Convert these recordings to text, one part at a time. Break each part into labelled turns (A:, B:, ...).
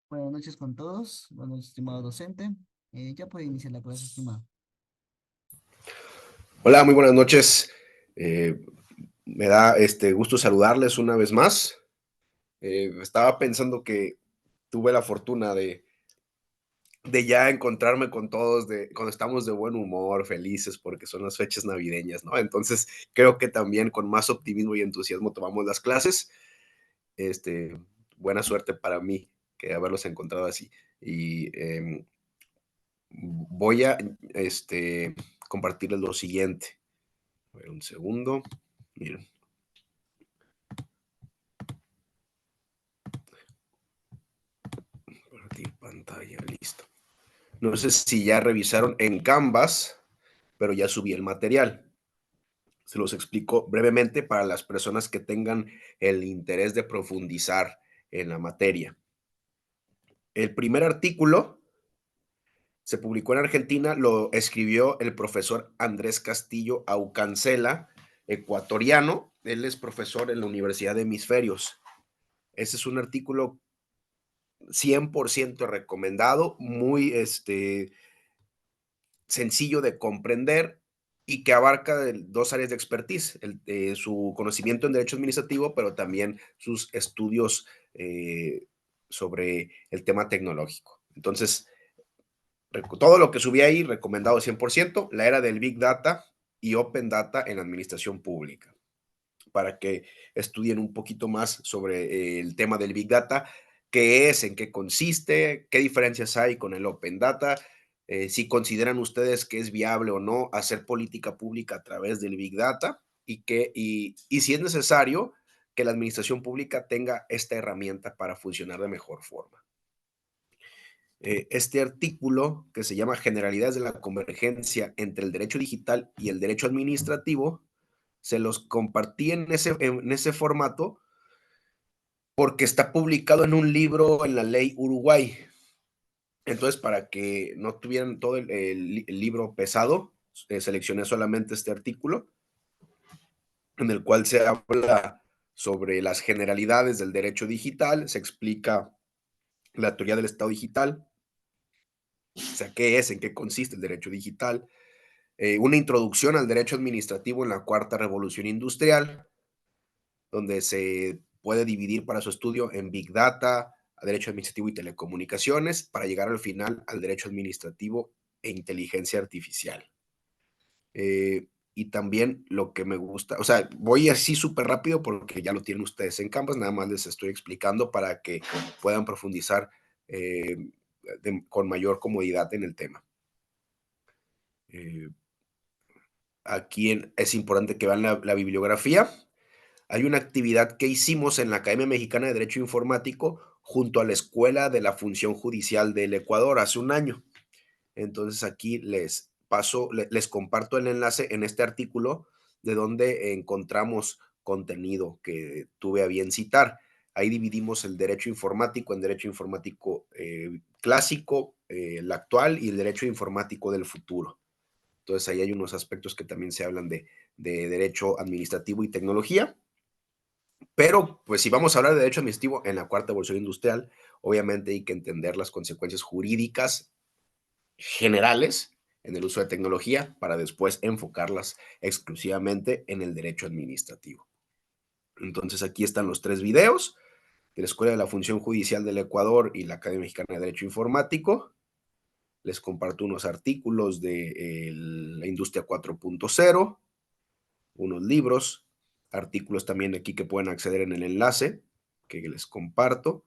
A: Buenas noches con todos, bueno, estimado docente. Ya puede iniciar la clase, estimado.
B: Hola, muy buenas noches. Eh, Me da gusto saludarles una vez más. Estaba pensando que tuve la fortuna de ya encontrarme con todos cuando estamos de buen humor, felices, porque son las fechas navideñas, ¿no? Entonces, creo que también con más optimismo y entusiasmo tomamos las clases. Este, Buena suerte para mí que haberlos encontrado así. Y voy a compartirles lo siguiente. A ver, un segundo. Miren. Compartir pantalla, listo. No sé si ya revisaron en Canvas, pero ya subí el material. Se los explico brevemente para las personas que tengan el interés de profundizar en la materia. El primer artículo se publicó en Argentina, lo escribió el profesor Andrés Castillo Aucancela, ecuatoriano. Él es profesor en la Universidad de Hemisferios. Ese es un artículo 100% recomendado, muy sencillo de comprender y que abarca dos áreas de expertise, su conocimiento en derecho administrativo, pero también sus estudios sobre el tema tecnológico. Entonces, todo lo que subí ahí, recomendado 100%, la era del Big Data y Open Data en la administración pública, para que estudien un poquito más sobre el tema del Big Data, qué es, en qué consiste, qué diferencias hay con el Open Data, si consideran ustedes que es viable o no hacer política pública a través del Big Data y si es necesario que la administración pública tenga esta herramienta para funcionar de mejor forma. Este artículo, que se llama Generalidades de la convergencia entre el derecho digital y el derecho administrativo, se los compartí en ese formato porque está publicado en un libro en la ley Uruguay. Entonces, para que no tuvieran todo el libro pesado, seleccioné solamente este artículo en el cual se habla sobre las generalidades del derecho digital, se explica la teoría del Estado digital, o sea, qué es, en qué consiste el derecho digital, una introducción al derecho administrativo en la cuarta revolución industrial, donde se puede dividir para su estudio en Big Data, derecho administrativo y telecomunicaciones, para llegar al final al derecho administrativo e inteligencia artificial. Y también lo que me gusta, o sea, voy así súper rápido porque ya lo tienen ustedes en Canvas, nada más les estoy explicando para que puedan profundizar con mayor comodidad en el tema. Eh, es importante que vean la bibliografía. Hay una actividad que hicimos en la Academia Mexicana de Derecho Informático junto a la Escuela de la Función Judicial del Ecuador hace un año. Entonces aquí les comparto el enlace en este artículo de donde encontramos contenido que tuve a bien citar. Ahí dividimos el derecho informático en derecho informático clásico, el actual y el derecho informático del futuro. Entonces ahí hay unos aspectos que también se hablan de derecho administrativo y tecnología. Pero, pues, si vamos a hablar de derecho administrativo en la cuarta revolución industrial, obviamente hay que entender las consecuencias jurídicas generales en el uso de tecnología para después enfocarlas exclusivamente en el derecho administrativo. Entonces, aquí están los tres videos de la Escuela de la Función Judicial del Ecuador y la Academia Mexicana de Derecho Informático. Les comparto unos artículos de la industria 4.0, unos libros, artículos también aquí que pueden acceder en el enlace que les comparto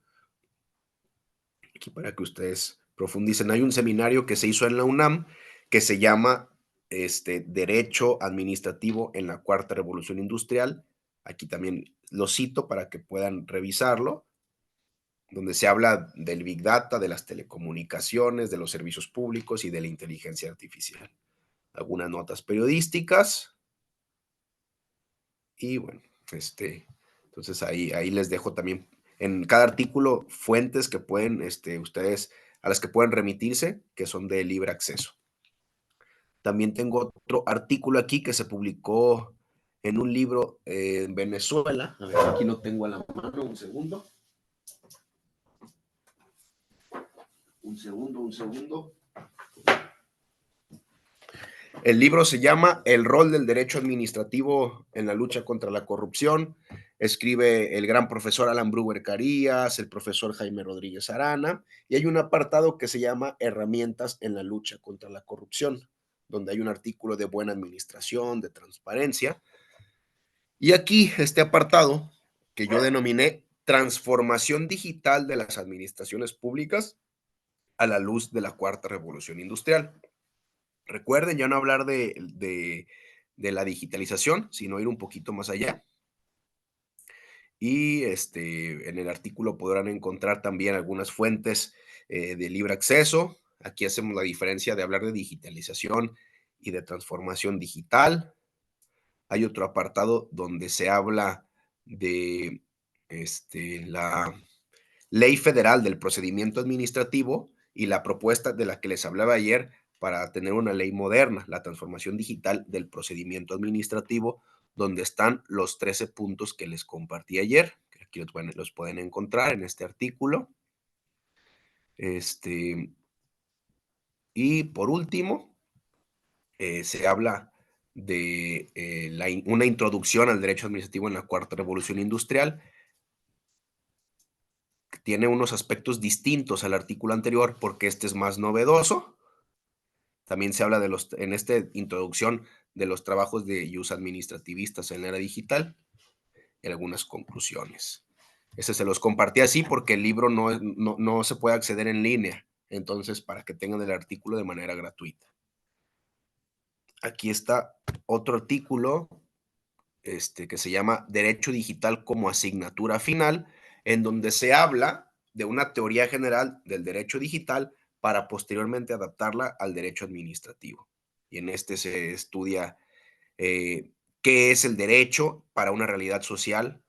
B: aquí para que ustedes profundicen. Hay un seminario que se hizo en la UNAM que se llama Derecho Administrativo en la Cuarta Revolución Industrial. Aquí también lo cito para que puedan revisarlo, donde se habla del Big Data, de las telecomunicaciones, de los servicios públicos y de la inteligencia artificial. Algunas notas periodísticas y bueno, entonces ahí les dejo también en cada artículo fuentes que pueden, ustedes, a las que pueden remitirse, que son de libre acceso. También tengo otro artículo aquí que se publicó en un libro en Venezuela. A ver, aquí lo tengo a la mano, un segundo. Un segundo, un segundo. El libro se llama El rol del derecho administrativo en la lucha contra la corrupción. Escribe el gran profesor Alan Brewer Carías, el profesor Jaime Rodríguez Arana, y hay un apartado que se llama Herramientas en la lucha contra la corrupción, donde hay un artículo de buena administración, de transparencia. Y aquí este apartado que yo denominé Transformación digital de las administraciones públicas a la luz de la cuarta revolución industrial. Recuerden ya no hablar de la digitalización, sino ir un poquito más allá. Y en el artículo podrán encontrar también algunas fuentes de libre acceso. Aquí hacemos la diferencia de hablar de digitalización y de transformación digital. Hay otro apartado donde se habla de la Ley Federal del Procedimiento Administrativo y la propuesta de la que les hablaba ayer para tener una ley moderna, la transformación digital del procedimiento administrativo, donde están los 13 puntos que les compartí ayer, que aquí los pueden encontrar en este artículo. Y por último, se habla de una introducción al derecho administrativo en la cuarta revolución industrial. Tiene unos aspectos distintos al artículo anterior porque este es más novedoso. También se habla en esta introducción de los trabajos de use administrativistas en la era digital y algunas conclusiones. Ese se los compartí así porque el libro no se puede acceder en línea, entonces para que tengan el artículo de manera gratuita. Aquí está otro artículo que se llama Derecho Digital como asignatura final, en donde se habla de una teoría general del derecho digital para posteriormente adaptarla al derecho administrativo. Y en este se estudia qué es el derecho para una realidad social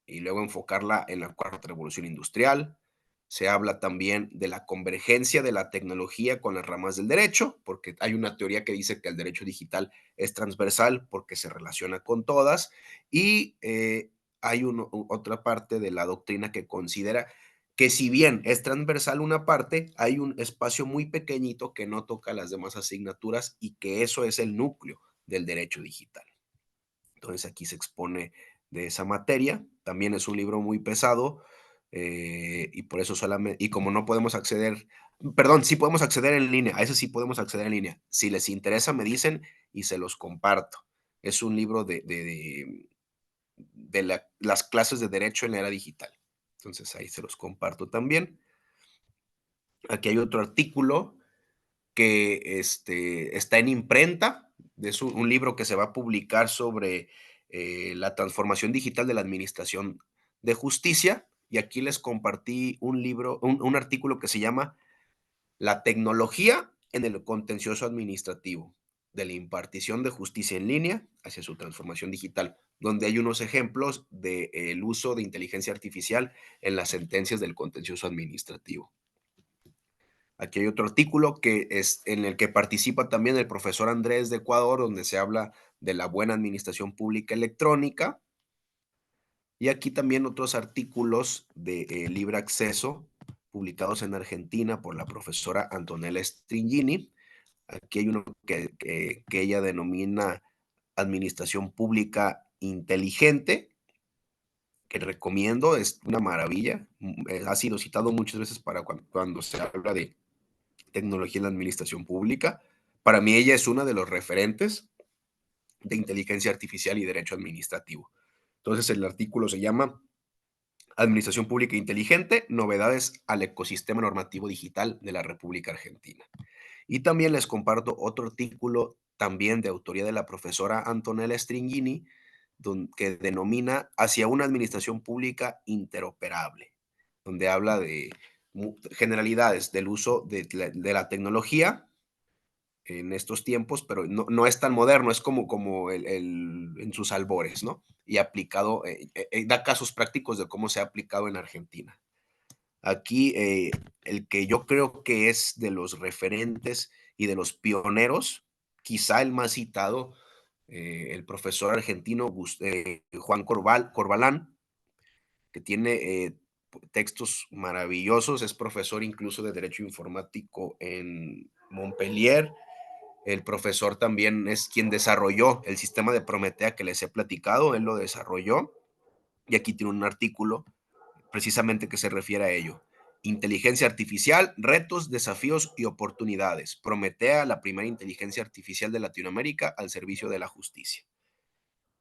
B: y luego enfocarla en la cuarta revolución industrial. Se habla también de la convergencia de la tecnología con las ramas del derecho, porque hay una teoría que dice que el derecho digital es transversal porque se relaciona con todas, y hay otra parte de la doctrina que considera que si bien es transversal una parte, hay un espacio muy pequeñito que no toca las demás asignaturas y que eso es el núcleo del derecho digital. Entonces aquí se expone de esa materia. También es un libro muy pesado y por eso solamente, y como no podemos acceder, perdón, sí podemos acceder en línea, a ese sí podemos acceder en línea. Si les interesa, me dicen y se los comparto. Es un libro de las clases de derecho en la era digital. Entonces ahí se los comparto también. Aquí hay otro artículo que está en imprenta. Es un libro que se va a publicar sobre la transformación digital de la administración de justicia. Y aquí les compartí un libro, un artículo que se llama La tecnología en el contencioso administrativo, de la impartición de justicia en línea hacia su transformación digital, donde hay unos ejemplos del uso de inteligencia artificial en las sentencias del contencioso administrativo. Aquí hay otro artículo que es en el que participa también el profesor Andrés de Ecuador, donde se habla de la buena administración pública electrónica. Y aquí también otros artículos de libre acceso publicados en Argentina por la profesora Antonella Stringini. Aquí hay uno que ella denomina Administración Pública Inteligente, que recomiendo, es una maravilla. Ha sido citado muchas veces para cuando se habla de tecnología en la administración pública. Para mí ella es una de los referentes de inteligencia artificial y derecho administrativo. Entonces el artículo se llama Administración Pública Inteligente, novedades al ecosistema normativo digital de la República Argentina. Y también les comparto otro artículo también de autoría de la profesora Antonella Stringini, que denomina Hacia una administración pública interoperable, donde habla de generalidades del uso de la tecnología en estos tiempos, pero no es tan moderno, es como en sus albores, ¿no? Y aplicado, da casos prácticos de cómo se ha aplicado en Argentina. Aquí, el que yo creo que es de los referentes y de los pioneros, quizá el más citado, el profesor argentino Juan Corbalán, que tiene textos maravillosos, es profesor incluso de Derecho Informático en Montpellier. El profesor también es quien desarrolló el sistema de Prometea que les he platicado, él lo desarrolló y aquí tiene un artículo precisamente que se refiere a ello. Inteligencia artificial, retos, desafíos y oportunidades. Prometea, la primera inteligencia artificial de Latinoamérica al servicio de la justicia.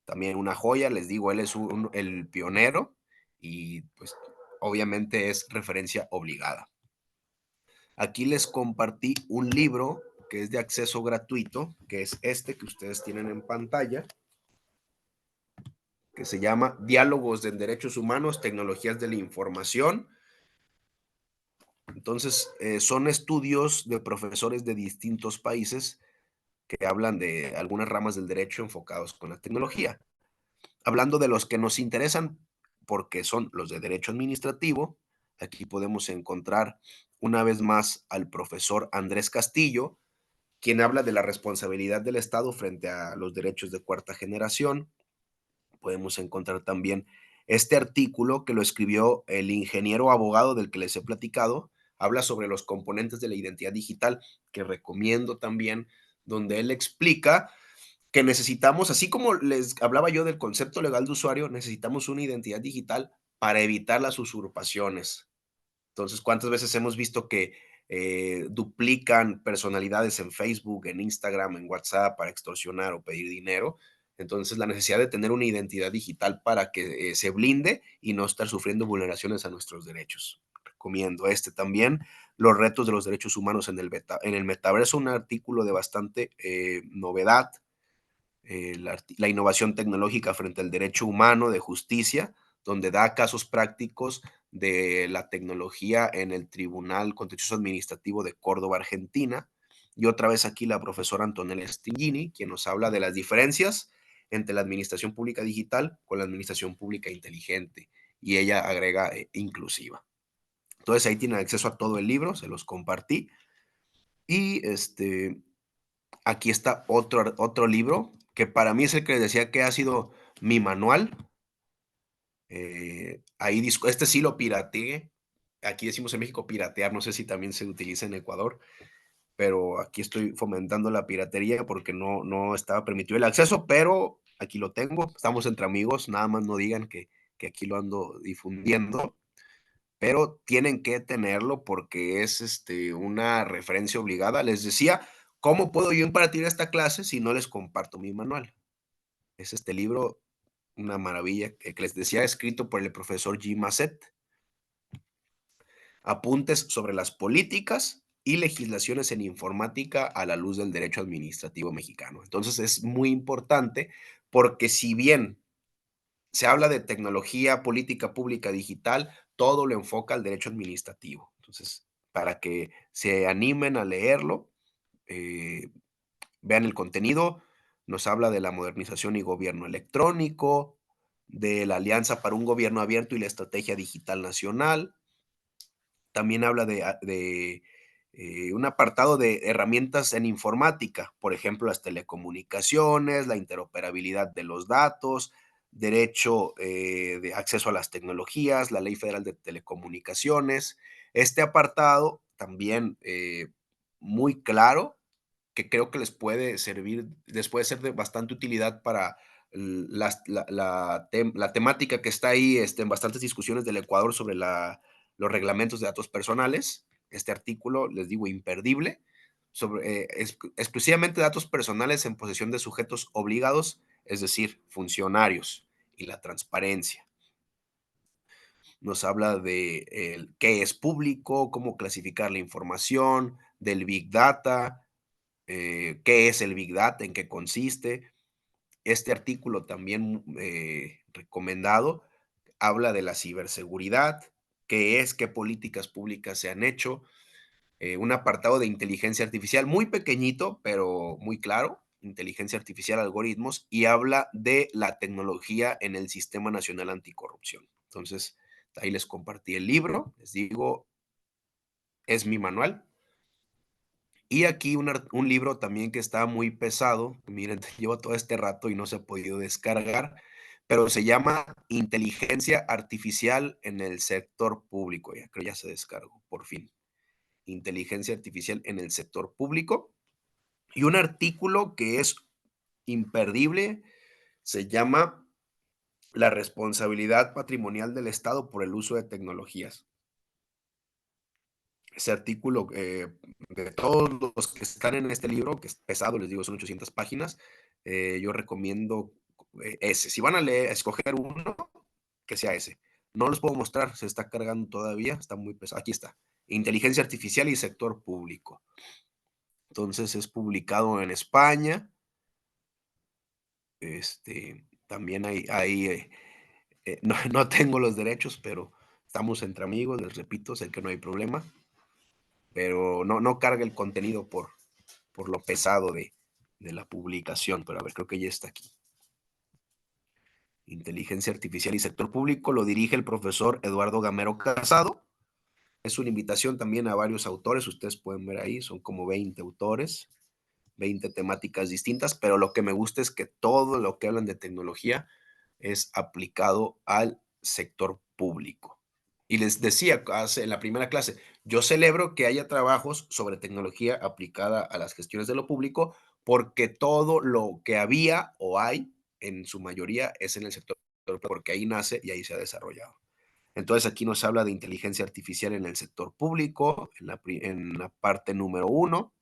B: También una joya, les digo, él es el pionero y pues obviamente es referencia obligada. Aquí les compartí un libro que es de acceso gratuito, que es este que ustedes tienen en pantalla, que se llama Diálogos en Derechos Humanos, Tecnologías de la Información. Entonces, son estudios de profesores de distintos países que hablan de algunas ramas del derecho enfocados con la tecnología. Hablando de los que nos interesan, porque son los de derecho administrativo, aquí podemos encontrar una vez más al profesor Andrés Castillo, quien habla de la responsabilidad del Estado frente a los derechos de cuarta generación. Podemos encontrar también este artículo que lo escribió el ingeniero abogado del que les he platicado, habla sobre los componentes de la identidad digital, que recomiendo también, donde él explica que necesitamos, así como les hablaba yo del concepto legal de usuario, necesitamos una identidad digital para evitar las usurpaciones. Entonces, ¿cuántas veces hemos visto que duplican personalidades en Facebook, en Instagram, en WhatsApp para extorsionar o pedir dinero? Entonces, la necesidad de tener una identidad digital para que se blinde y no estar sufriendo vulneraciones a nuestros derechos. Recomiendo este también, los retos de los derechos humanos en el metaverso, un artículo de bastante novedad, la innovación tecnológica frente al derecho humano de justicia, donde da casos prácticos de la tecnología en el Tribunal Contencioso Administrativo de Córdoba, Argentina. Y otra vez aquí la profesora Antonella Stingini, quien nos habla de las diferencias entre la administración pública digital con la administración pública inteligente. Y ella agrega inclusiva. Entonces ahí tienen acceso a todo el libro, se los compartí. Y aquí está otro libro que para mí es el que les decía que ha sido mi manual. Este sí lo pirateé. Aquí decimos en México piratear, no sé si también se utiliza en Ecuador, pero aquí estoy fomentando la piratería porque no estaba permitido el acceso, pero aquí lo tengo. Estamos entre amigos, nada más no digan que aquí lo ando difundiendo, pero tienen que tenerlo porque es una referencia obligada. Les decía, ¿cómo puedo yo impartir esta clase si no les comparto mi manual? Es este libro, una maravilla, que les decía, escrito por el profesor G. Masset. Apuntes sobre las políticas y legislaciones en informática a la luz del derecho administrativo mexicano. Entonces es muy importante porque si bien se habla de tecnología, política pública digital, todo lo enfoca al derecho administrativo. Entonces, para que se animen a leerlo, eh, vean el contenido, nos habla de la modernización y gobierno electrónico, de la Alianza para un Gobierno Abierto y la Estrategia Digital Nacional. También habla de un apartado de herramientas en informática, por ejemplo, las telecomunicaciones, la interoperabilidad de los datos, derecho de acceso a las tecnologías, la Ley Federal de Telecomunicaciones. Este apartado también muy claro, que creo que les puede servir, les puede ser de bastante utilidad para la temática que está ahí en bastantes discusiones del Ecuador sobre los reglamentos de datos personales. Este artículo, les digo, imperdible, sobre exclusivamente datos personales en posesión de sujetos obligados, es decir, funcionarios, y la transparencia. Nos habla de qué es público, cómo clasificar la información, del Big Data, qué es el Big Data, en qué consiste. Este artículo también recomendado habla de la ciberseguridad, qué es, qué políticas públicas se han hecho, un apartado de inteligencia artificial muy pequeñito, pero muy claro, inteligencia artificial, algoritmos, y habla de la tecnología en el Sistema Nacional Anticorrupción. Entonces, ahí les compartí el libro, les digo, es mi manual. Y aquí un libro también que está muy pesado, miren, llevo todo este rato y no se ha podido descargar, pero se llama Inteligencia Artificial en el Sector Público. Ya creo ya se descargó, por fin. Inteligencia Artificial en el Sector Público. Y un artículo que es imperdible se llama La responsabilidad patrimonial del Estado por el uso de tecnologías. Ese artículo, de todos los que están en este libro, que es pesado, les digo, son 800 páginas, yo recomiendo ese. Si van a leer, a escoger uno, que sea ese. No los puedo mostrar, se está cargando todavía, está muy pesado. Aquí está. Inteligencia artificial y sector público. Entonces es publicado en España. También no, no tengo los derechos, pero estamos entre amigos, les repito, sé que no hay problema, pero no carga el contenido por lo pesado de la publicación, pero a ver, creo que ya está aquí. Inteligencia Artificial y Sector Público, lo dirige el profesor Eduardo Gamero Casado. Es una invitación también a varios autores, ustedes pueden ver ahí, son como 20 autores, 20 temáticas distintas, pero lo que me gusta es que todo lo que hablan de tecnología es aplicado al sector público. Y les decía en la primera clase, yo celebro que haya trabajos sobre tecnología aplicada a las gestiones de lo público, porque todo lo que había o hay, en su mayoría, es en el sector público, porque ahí nace y ahí se ha desarrollado. Entonces aquí nos habla de inteligencia artificial en el sector público, en la parte número 1.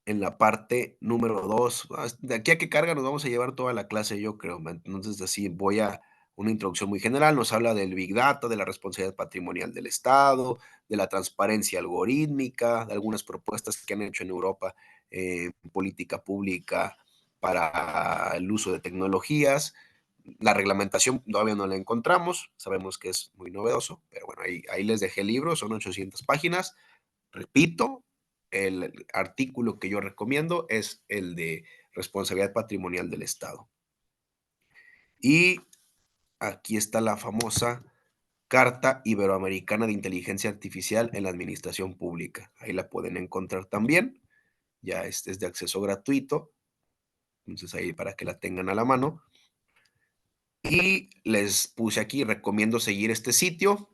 B: En la parte número 2, de aquí a que carga nos vamos a llevar toda la clase, yo creo. Entonces, así voy a una introducción muy general. Nos habla del Big Data, de la responsabilidad patrimonial del Estado, de la transparencia algorítmica, de algunas propuestas que han hecho en Europa política pública para el uso de tecnologías. La reglamentación todavía no la encontramos, sabemos que es muy novedoso, pero bueno, ahí les dejé el libro, son 800 páginas. Repito, el artículo que yo recomiendo es el de responsabilidad patrimonial del Estado. Y aquí está la famosa Carta Iberoamericana de Inteligencia Artificial en la Administración Pública. Ahí la pueden encontrar también. Ya es de acceso gratuito. Entonces ahí para que la tengan a la mano. Y les puse aquí, recomiendo seguir este sitio.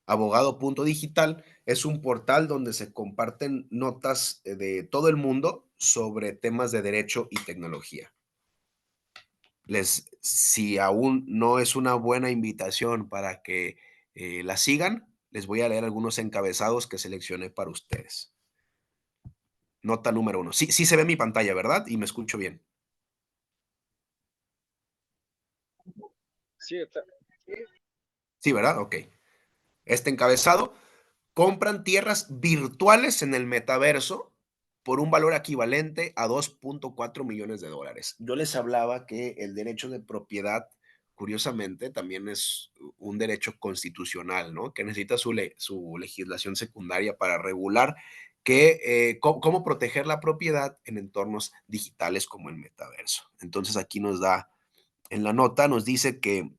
B: Abogado.digital es un portal donde se comparten notas de todo el mundo sobre temas de derecho y tecnología. Si aún no es una buena invitación para que la sigan, les voy a leer algunos encabezados que seleccioné para ustedes. Nota número 1. Sí se ve mi pantalla, ¿verdad? Y me escucho bien.
C: Sí, está.
B: Sí, ¿verdad? Ok. Este encabezado: compran tierras virtuales en el metaverso por un valor equivalente a 2.4 millones de dólares. Yo les hablaba que el derecho de propiedad, curiosamente, también es un derecho constitucional, ¿no? Que necesita su legislación secundaria para regular cómo proteger la propiedad en entornos digitales como el metaverso. Entonces aquí nos da, en la nota nos dice que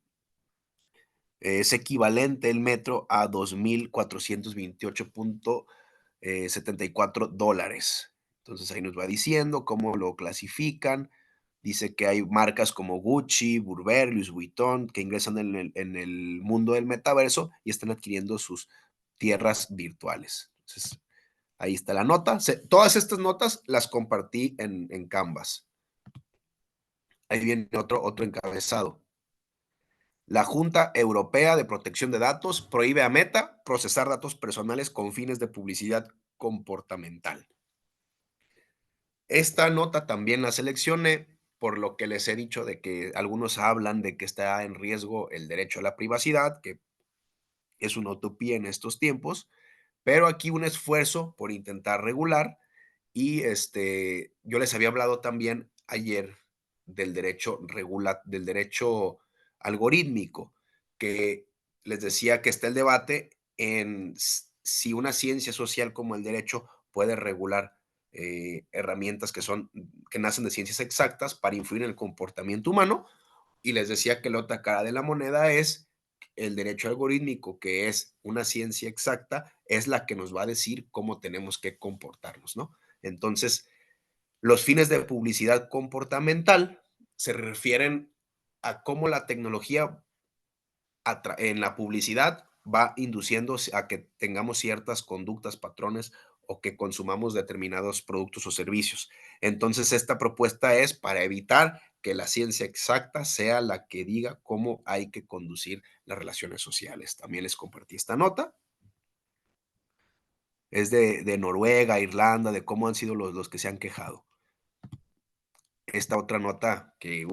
B: es equivalente el metro a 2.428.74 dólares. Entonces ahí nos va diciendo cómo lo clasifican. Dice que hay marcas como Gucci, Burberry, Louis Vuitton que ingresan en el mundo del metaverso y están adquiriendo sus tierras virtuales. Entonces ahí está la nota. Todas estas notas las compartí en Canvas. Ahí viene otro encabezado. La Junta Europea de Protección de Datos prohíbe a Meta procesar datos personales con fines de publicidad comportamental. Esta nota también la seleccioné por lo que les he dicho de que algunos hablan de que está en riesgo el derecho a la privacidad, que es una utopía en estos tiempos, pero aquí un esfuerzo por intentar regular. Y yo les había hablado también ayer del derecho algorítmico, que les decía que está el debate en si una ciencia social como el derecho puede regular herramientas que nacen de ciencias exactas para influir en el comportamiento humano. Y les decía que la otra cara de la moneda es el derecho algorítmico, que es una ciencia exacta, es la que nos va a decir cómo tenemos que comportarnos, ¿no? Entonces, los fines de publicidad comportamental se refieren a cómo la tecnología en la publicidad va induciendo a que tengamos ciertas conductas, patrones o que consumamos determinados productos o servicios. Entonces, esta propuesta es para evitar que la ciencia exacta sea la que diga cómo hay que conducir las relaciones sociales. También les compartí esta nota. Es de Noruega, Irlanda, de cómo han sido los que se han quejado. Esta otra nota que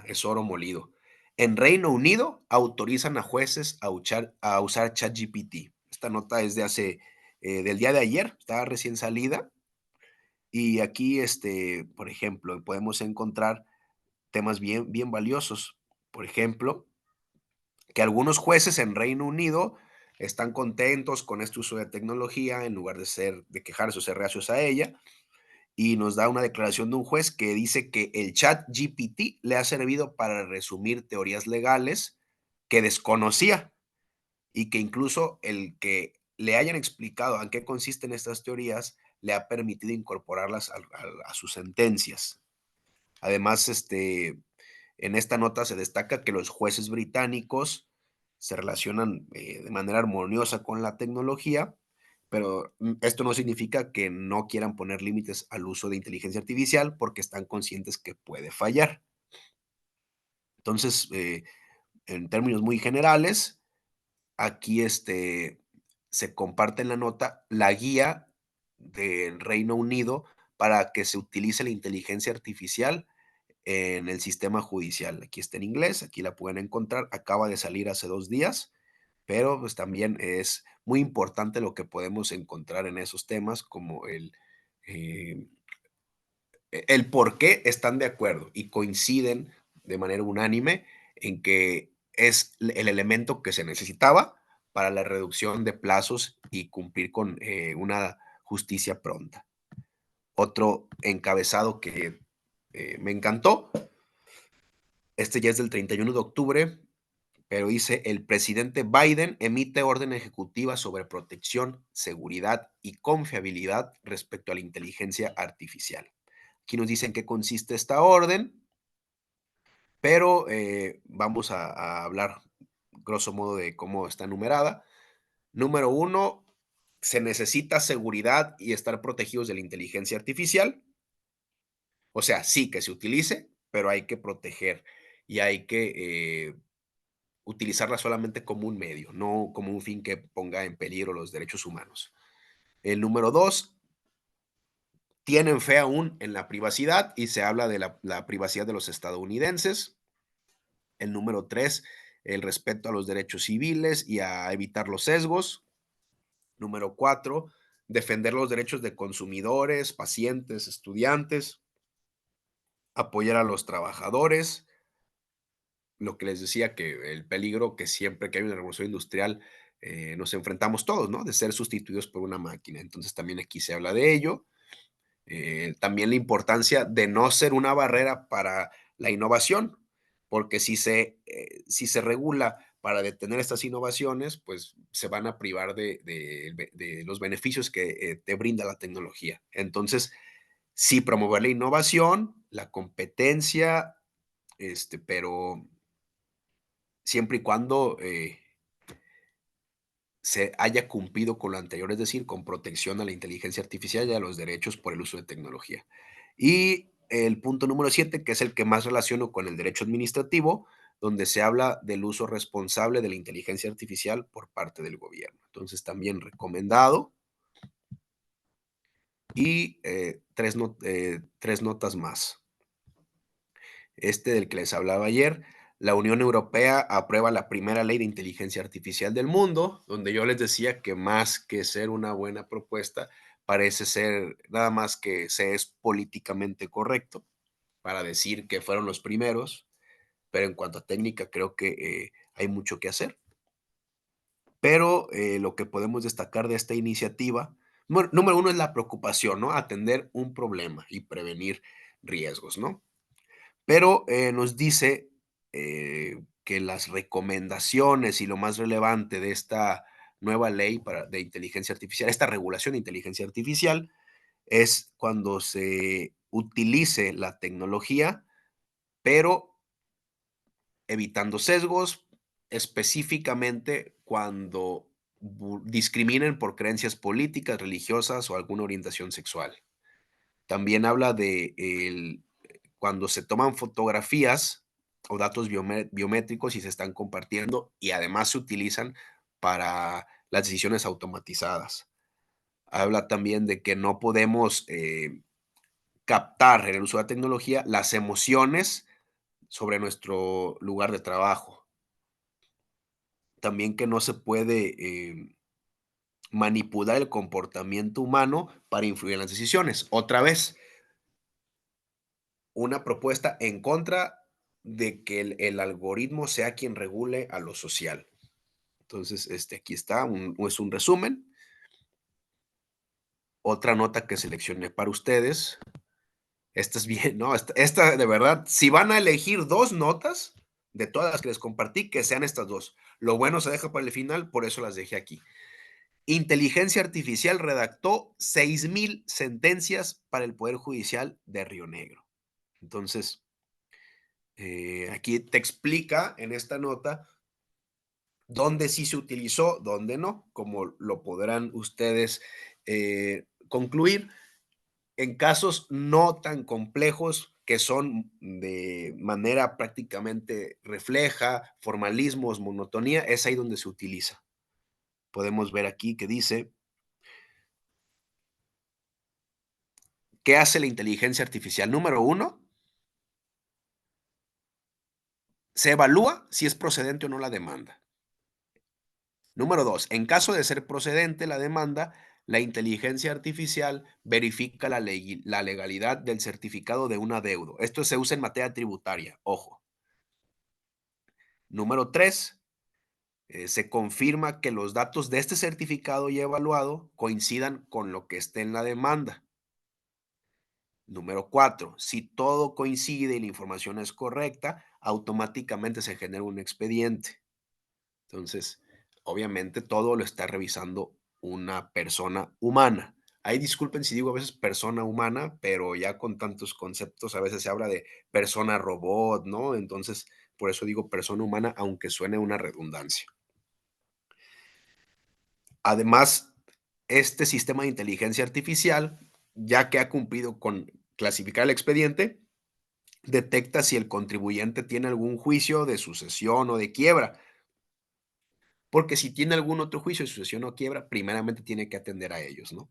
B: es oro molido. En Reino Unido autorizan a jueces a usar ChatGPT. Esta nota es del día de ayer, está recién salida. Y aquí, por ejemplo, podemos encontrar temas bien, bien valiosos. Por ejemplo, que algunos jueces en Reino Unido están contentos con este uso de tecnología en lugar de quejarse o ser reacios a ella, y nos da una declaración de un juez que dice que el chat GPT le ha servido para resumir teorías legales que desconocía y que incluso el que le hayan explicado en qué consisten estas teorías le ha permitido incorporarlas a sus sentencias. Además, en esta nota se destaca que los jueces británicos se relacionan de manera armoniosa con la tecnología, pero esto no significa que no quieran poner límites al uso de inteligencia artificial porque están conscientes que puede fallar. Entonces, en términos muy generales, aquí se comparte en la nota la guía del Reino Unido para que se utilice la inteligencia artificial en el sistema judicial. Aquí está en inglés, aquí la pueden encontrar, acaba de salir hace 2 días, pero pues también es muy importante lo que podemos encontrar en esos temas, como eh, el por qué están de acuerdo y coinciden de manera unánime en que es el elemento que se necesitaba para la reducción de plazos y cumplir con una justicia pronta. Otro encabezado que me encantó, este ya es del 31 de octubre, pero dice: el presidente Biden emite orden ejecutiva sobre protección, seguridad y confiabilidad respecto a la inteligencia artificial. Aquí nos dicen qué consiste esta orden, pero vamos a hablar grosso modo de cómo está numerada. Número uno, se necesita seguridad y estar protegidos de la inteligencia artificial. O sea, sí que se utilice, pero hay que proteger y hay que utilizarla solamente como un medio, no como un fin que ponga en peligro los derechos humanos. El número dos, tienen fe aún en la privacidad y se habla de la privacidad de los estadounidenses. El número tres, el respeto a los derechos civiles y a evitar los sesgos. Número cuatro, defender los derechos de consumidores, pacientes, estudiantes, apoyar a los trabajadores, lo que les decía, que el peligro que siempre que hay una revolución industrial nos enfrentamos todos, ¿no? De ser sustituidos por una máquina. Entonces también aquí se habla de ello. También la importancia de no ser una barrera para la innovación, porque si se regula para detener estas innovaciones, pues se van a privar de los beneficios que te brinda la tecnología. Entonces, sí promover la innovación, la competencia, pero siempre y cuando se haya cumplido con lo anterior, es decir, con protección a la inteligencia artificial y a los derechos por el uso de tecnología. Y el punto número 7, que es el que más relaciono con el derecho administrativo, donde se habla del uso responsable de la inteligencia artificial por parte del gobierno. Entonces, también recomendado. Y tres notas más. Del que les hablaba ayer, la Unión Europea aprueba la primera ley de inteligencia artificial del mundo, donde yo les decía que más que ser una buena propuesta, parece ser nada más que se es políticamente correcto para decir que fueron los primeros, pero en cuanto a técnica creo que hay mucho que hacer. Pero lo que podemos destacar de esta iniciativa, número uno es la preocupación, ¿no? Atender un problema y prevenir riesgos, ¿no? Pero nos dice que las recomendaciones y lo más relevante de esta nueva ley de inteligencia artificial, esta regulación de inteligencia artificial, es cuando se utilice la tecnología, pero evitando sesgos, específicamente cuando discriminen por creencias políticas, religiosas o alguna orientación sexual. También habla de cuando se toman fotografías o datos biométricos y se están compartiendo y además se utilizan para las decisiones automatizadas. Habla también de que no podemos captar en el uso de la tecnología las emociones sobre nuestro lugar de trabajo. También que no se puede manipular el comportamiento humano para influir en las decisiones. Otra vez, una propuesta en contra de que el algoritmo sea quien regule a lo social. Entonces, aquí está, es un resumen. Otra nota que seleccioné para ustedes. Esta es bien, ¿no? Esta de verdad, si van a elegir dos notas de todas las que les compartí, que sean estas dos. Lo bueno se deja para el final, por eso las dejé aquí. Inteligencia artificial redactó 6,000 sentencias para el Poder Judicial de Río Negro. Entonces, aquí te explica en esta nota dónde sí se utilizó, dónde no, como lo podrán ustedes concluir. En casos no tan complejos que son de manera prácticamente refleja, formalismos, monotonía, es ahí donde se utiliza. Podemos ver aquí que dice, ¿qué hace la inteligencia artificial? Número uno, se evalúa si es procedente o no la demanda. Número dos, en caso de ser procedente la demanda, la inteligencia artificial verifica la legalidad del certificado de un adeudo. Esto se usa en materia tributaria, ojo. Número tres, se confirma que los datos de este certificado y evaluado coincidan con lo que esté en la demanda. Número 4, si todo coincide y la información es correcta, automáticamente se genera un expediente. Entonces, obviamente todo lo está revisando una persona humana. Ahí disculpen si digo a veces persona humana, pero ya con tantos conceptos a veces se habla de persona robot, ¿no? Entonces, por eso digo persona humana, aunque suene una redundancia. Además, este sistema de inteligencia artificial, ya que ha cumplido con clasificar el expediente, detecta si el contribuyente tiene algún juicio de sucesión o de quiebra, porque si tiene algún otro juicio de sucesión o quiebra, primeramente tiene que atender a ellos, ¿no?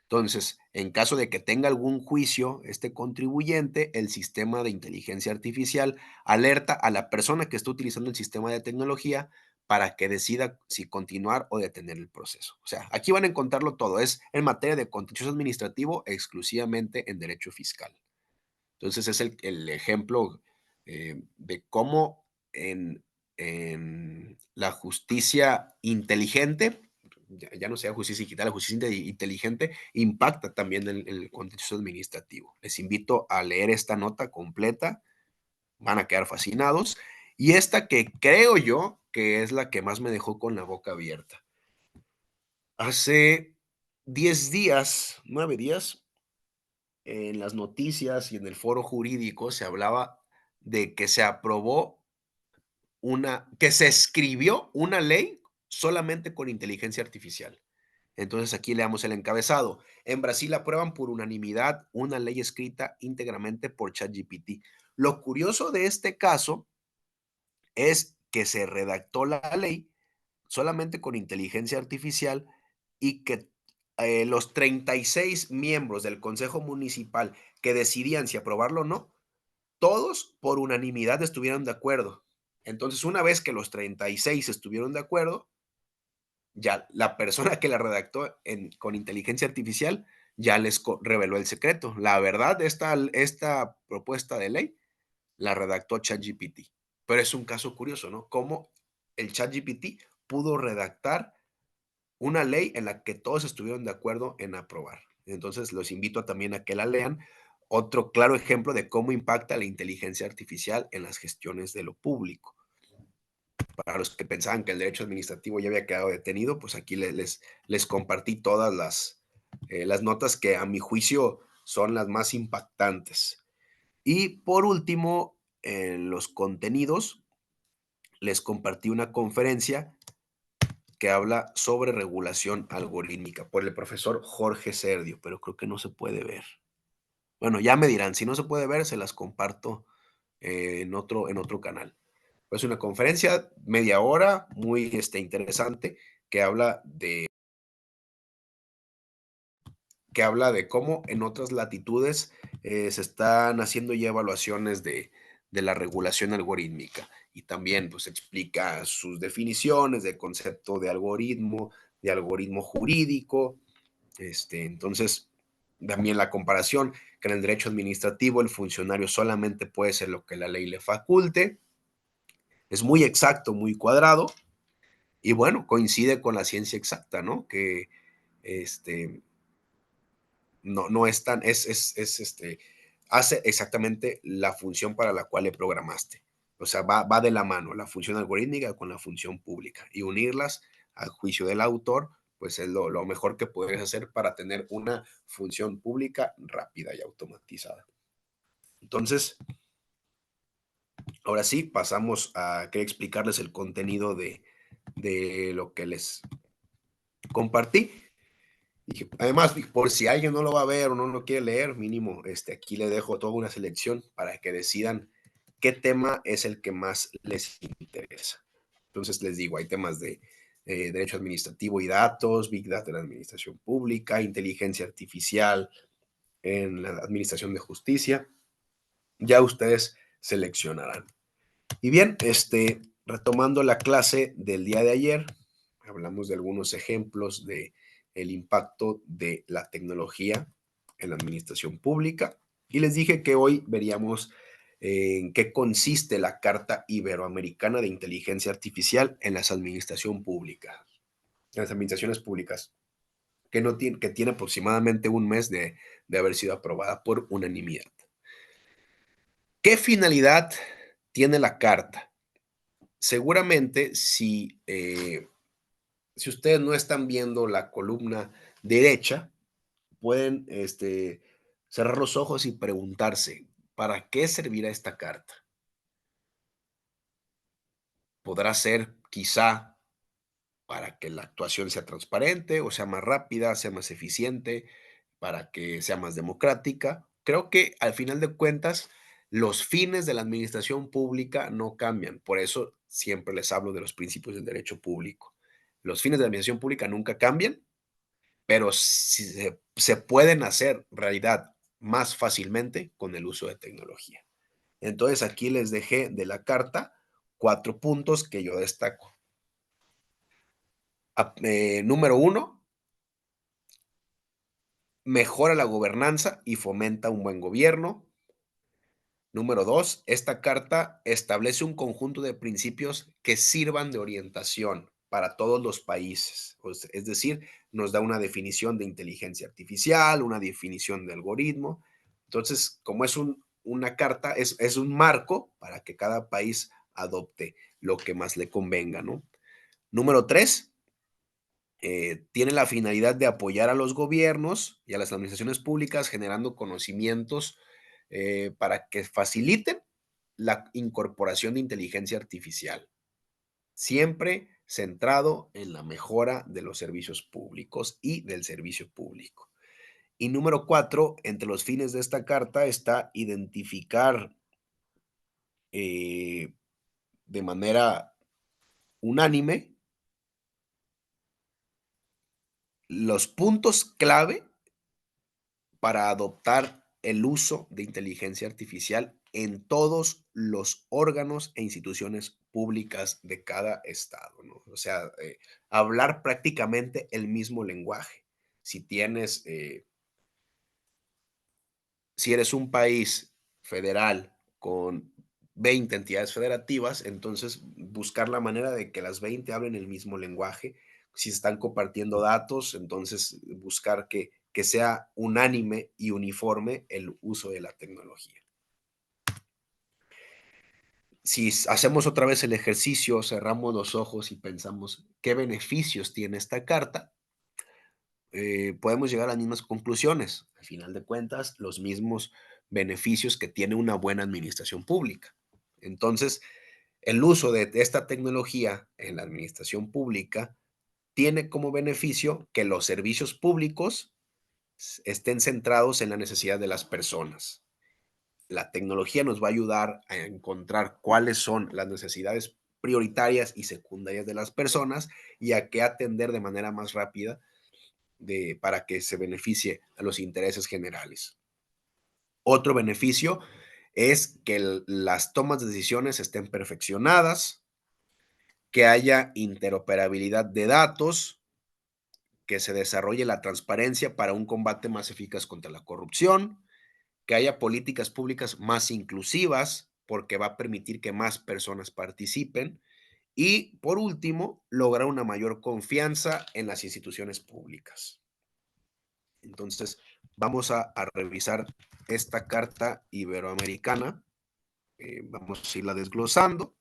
B: Entonces, en caso de que tenga algún juicio este contribuyente, el sistema de inteligencia artificial alerta a la persona que está utilizando el sistema de tecnología para que decida si continuar o detener el proceso. O sea, aquí van a encontrarlo todo. Es en materia de contencioso administrativo exclusivamente en derecho fiscal. Entonces, es el ejemplo de cómo en la justicia inteligente, ya no sea justicia digital, la justicia inteligente impacta también en el contexto administrativo. Les invito a leer esta nota completa, van a quedar fascinados. Y esta que creo yo que es la que más me dejó con la boca abierta. Hace 10 días, 9 días, en las noticias y en el foro jurídico se hablaba de que se aprobó que se escribió una ley solamente con inteligencia artificial. Entonces aquí le damos el encabezado. En Brasil aprueban por unanimidad una ley escrita íntegramente por ChatGPT. Lo curioso de este caso es que se redactó la ley solamente con inteligencia artificial y que los 36 miembros del Consejo Municipal que decidían si aprobarlo o no, todos por unanimidad estuvieron de acuerdo. Entonces, una vez que los 36 estuvieron de acuerdo, ya la persona que la redactó con inteligencia artificial ya les reveló el secreto. La verdad, esta propuesta de ley la redactó ChatGPT. Pero es un caso curioso, ¿no? Cómo el ChatGPT pudo redactar una ley en la que todos estuvieron de acuerdo en aprobar. Entonces, los invito también a que la lean. Otro claro ejemplo de cómo impacta la inteligencia artificial en las gestiones de lo público. Para los que pensaban que el derecho administrativo ya había quedado detenido, pues aquí les compartí todas las notas que a mi juicio son las más impactantes. Y por último, en los contenidos, les compartí una conferencia que habla sobre regulación algorítmica por el profesor Jorge Serdio, pero creo que no se puede ver. Bueno, ya me dirán, si no se puede ver, se las comparto en otro canal. Es una conferencia, media hora, muy interesante, que habla de cómo en otras latitudes se están haciendo ya evaluaciones de la regulación algorítmica y también pues explica sus definiciones de concepto de algoritmo jurídico. Entonces, también la comparación que en el derecho administrativo el funcionario solamente puede ser lo que la ley le faculte. Es muy exacto, muy cuadrado y bueno, coincide con la ciencia exacta, ¿no? Que no es tan, hace exactamente la función para la cual le programaste. O sea, va de la mano la función algorítmica con la función pública y unirlas al juicio del autor, pues es lo mejor que puedes hacer para tener una función pública rápida y automatizada. Entonces, ahora sí, pasamos a querer explicarles el contenido de lo que les compartí. Y además, por si alguien no lo va a ver o no lo quiere leer, mínimo, aquí le dejo toda una selección para que decidan qué tema es el que más les interesa. Entonces les digo, hay temas de derecho administrativo y datos, Big Data en la administración pública, inteligencia artificial en la administración de justicia. Ya ustedes seleccionarán. Y bien, retomando la clase del día de ayer, hablamos de algunos ejemplos de el impacto de la tecnología en la administración pública y les dije que hoy veríamos en qué consiste la Carta Iberoamericana de Inteligencia Artificial en las administración pública, en las administraciones públicas, que tiene aproximadamente un mes de haber sido aprobada por unanimidad. ¿Qué finalidad tiene la Carta? Seguramente si ustedes no están viendo la columna derecha, pueden cerrar los ojos y preguntarse, ¿para qué servirá esta carta? Podrá ser quizá para que la actuación sea transparente o sea más rápida, sea más eficiente, para que sea más democrática. Creo que al final de cuentas, los fines de la administración pública no cambian. Por eso siempre les hablo de los principios del derecho público. Los fines de la administración pública nunca cambian, pero sí se pueden hacer realidad más fácilmente con el uso de tecnología. Entonces aquí les dejé de la carta 4 puntos que yo destaco. Número 1, mejora la gobernanza y fomenta un buen gobierno. Número 2, esta carta establece un conjunto de principios que sirvan de orientación para todos los países. Es decir, nos da una definición de inteligencia artificial, una definición de algoritmo. Entonces, como es una carta, es un marco para que cada país adopte lo que más le convenga, ¿no? Número 3, tiene la finalidad de apoyar a los gobiernos y a las administraciones públicas generando conocimientos para que faciliten la incorporación de inteligencia artificial, siempre centrado en la mejora de los servicios públicos y del servicio público. Y número 4, entre los fines de esta carta está identificar eh, de manera unánime los puntos clave para adoptar el uso de inteligencia artificial en todos los órganos e instituciones públicas de cada estado, ¿no? O sea, hablar prácticamente el mismo lenguaje. Si tienes, si eres un país federal con 20 entidades federativas, entonces buscar la manera de que las 20 hablen el mismo lenguaje. Si se están compartiendo datos, entonces buscar que sea unánime y uniforme el uso de la tecnología. Si hacemos otra vez el ejercicio, cerramos los ojos y pensamos qué beneficios tiene esta carta, podemos llegar a las mismas conclusiones. Al final de cuentas, los mismos beneficios que tiene una buena administración pública. Entonces, El uso de esta tecnología en la administración pública tiene como beneficio que los servicios públicos estén centrados en la necesidad de las personas. La tecnología nos va a ayudar a encontrar cuáles son las necesidades prioritarias y secundarias de las personas y a qué atender de manera más rápida para que se beneficie a los intereses generales. Otro beneficio es que las tomas de decisiones estén perfeccionadas, que haya interoperabilidad de datos, que se desarrolle la transparencia para un combate más eficaz contra la corrupción, que haya políticas públicas más inclusivas, porque va a permitir que más personas participen. Y, por último, lograr una mayor confianza en las instituciones públicas. Entonces, vamos a revisar esta carta iberoamericana. Vamos a irla desglosando.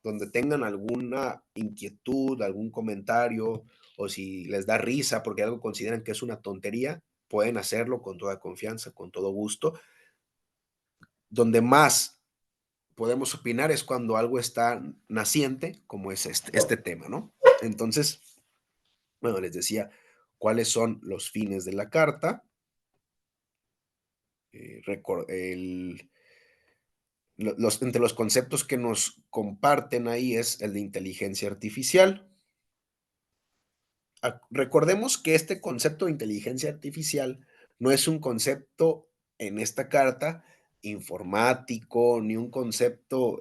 B: Donde tengan alguna inquietud, algún comentario, o si les da risa porque algo consideran que es una tontería, pueden hacerlo con toda confianza, con todo gusto. Donde más podemos opinar es cuando algo está naciente, como es este tema, ¿no? Entonces, bueno, les decía cuáles son los fines de la carta. Entre los conceptos que nos comparten ahí es el de inteligencia artificial. Recordemos que este concepto de inteligencia artificial no es un concepto en esta carta informático, ni un concepto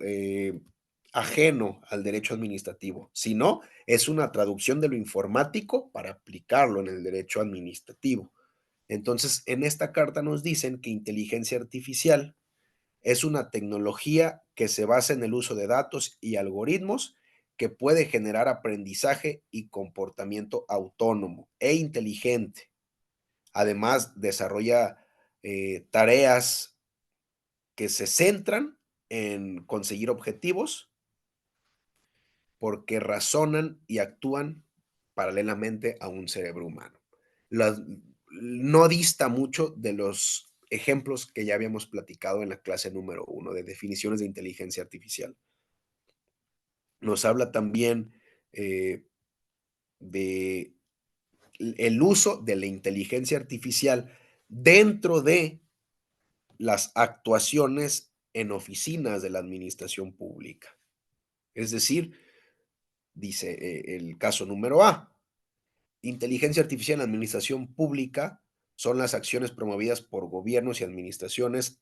B: ajeno al derecho administrativo, sino es una traducción de lo informático para aplicarlo en el derecho administrativo. Entonces, en esta carta nos dicen que inteligencia artificial es una tecnología que se basa en el uso de datos y algoritmos que puede generar aprendizaje y comportamiento autónomo e inteligente. Además, desarrolla tareas que se centran en conseguir objetivos porque razonan y actúan paralelamente a un cerebro humano. No dista mucho de los ejemplos que ya habíamos platicado en la clase número 1 de definiciones de inteligencia artificial. Nos habla también de el uso de la inteligencia artificial dentro de las actuaciones en oficinas de la administración pública. Es decir, dice el caso número A, inteligencia artificial en administración pública son las acciones promovidas por gobiernos y administraciones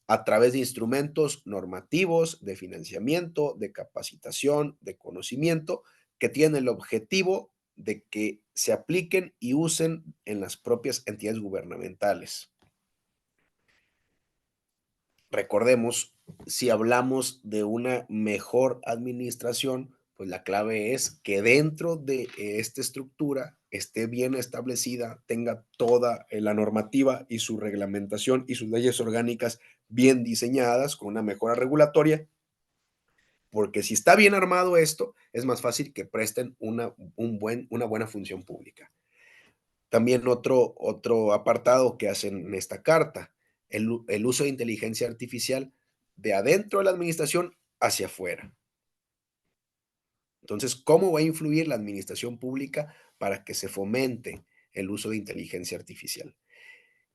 B: a través de instrumentos normativos, de financiamiento, de capacitación, de conocimiento, que tienen el objetivo de que se apliquen y usen en las propias entidades gubernamentales. Recordemos, si hablamos de una mejor administración, pues la clave es que dentro de esta estructura esté bien establecida, tenga toda la normativa y su reglamentación y sus leyes orgánicas bien diseñadas con una mejora regulatoria, porque si está bien armado esto, es más fácil que presten una buena función pública. También otro apartado que hacen en esta carta, el uso de inteligencia artificial de adentro de la administración hacia afuera. Entonces, ¿cómo va a influir la administración pública para que se fomente el uso de inteligencia artificial?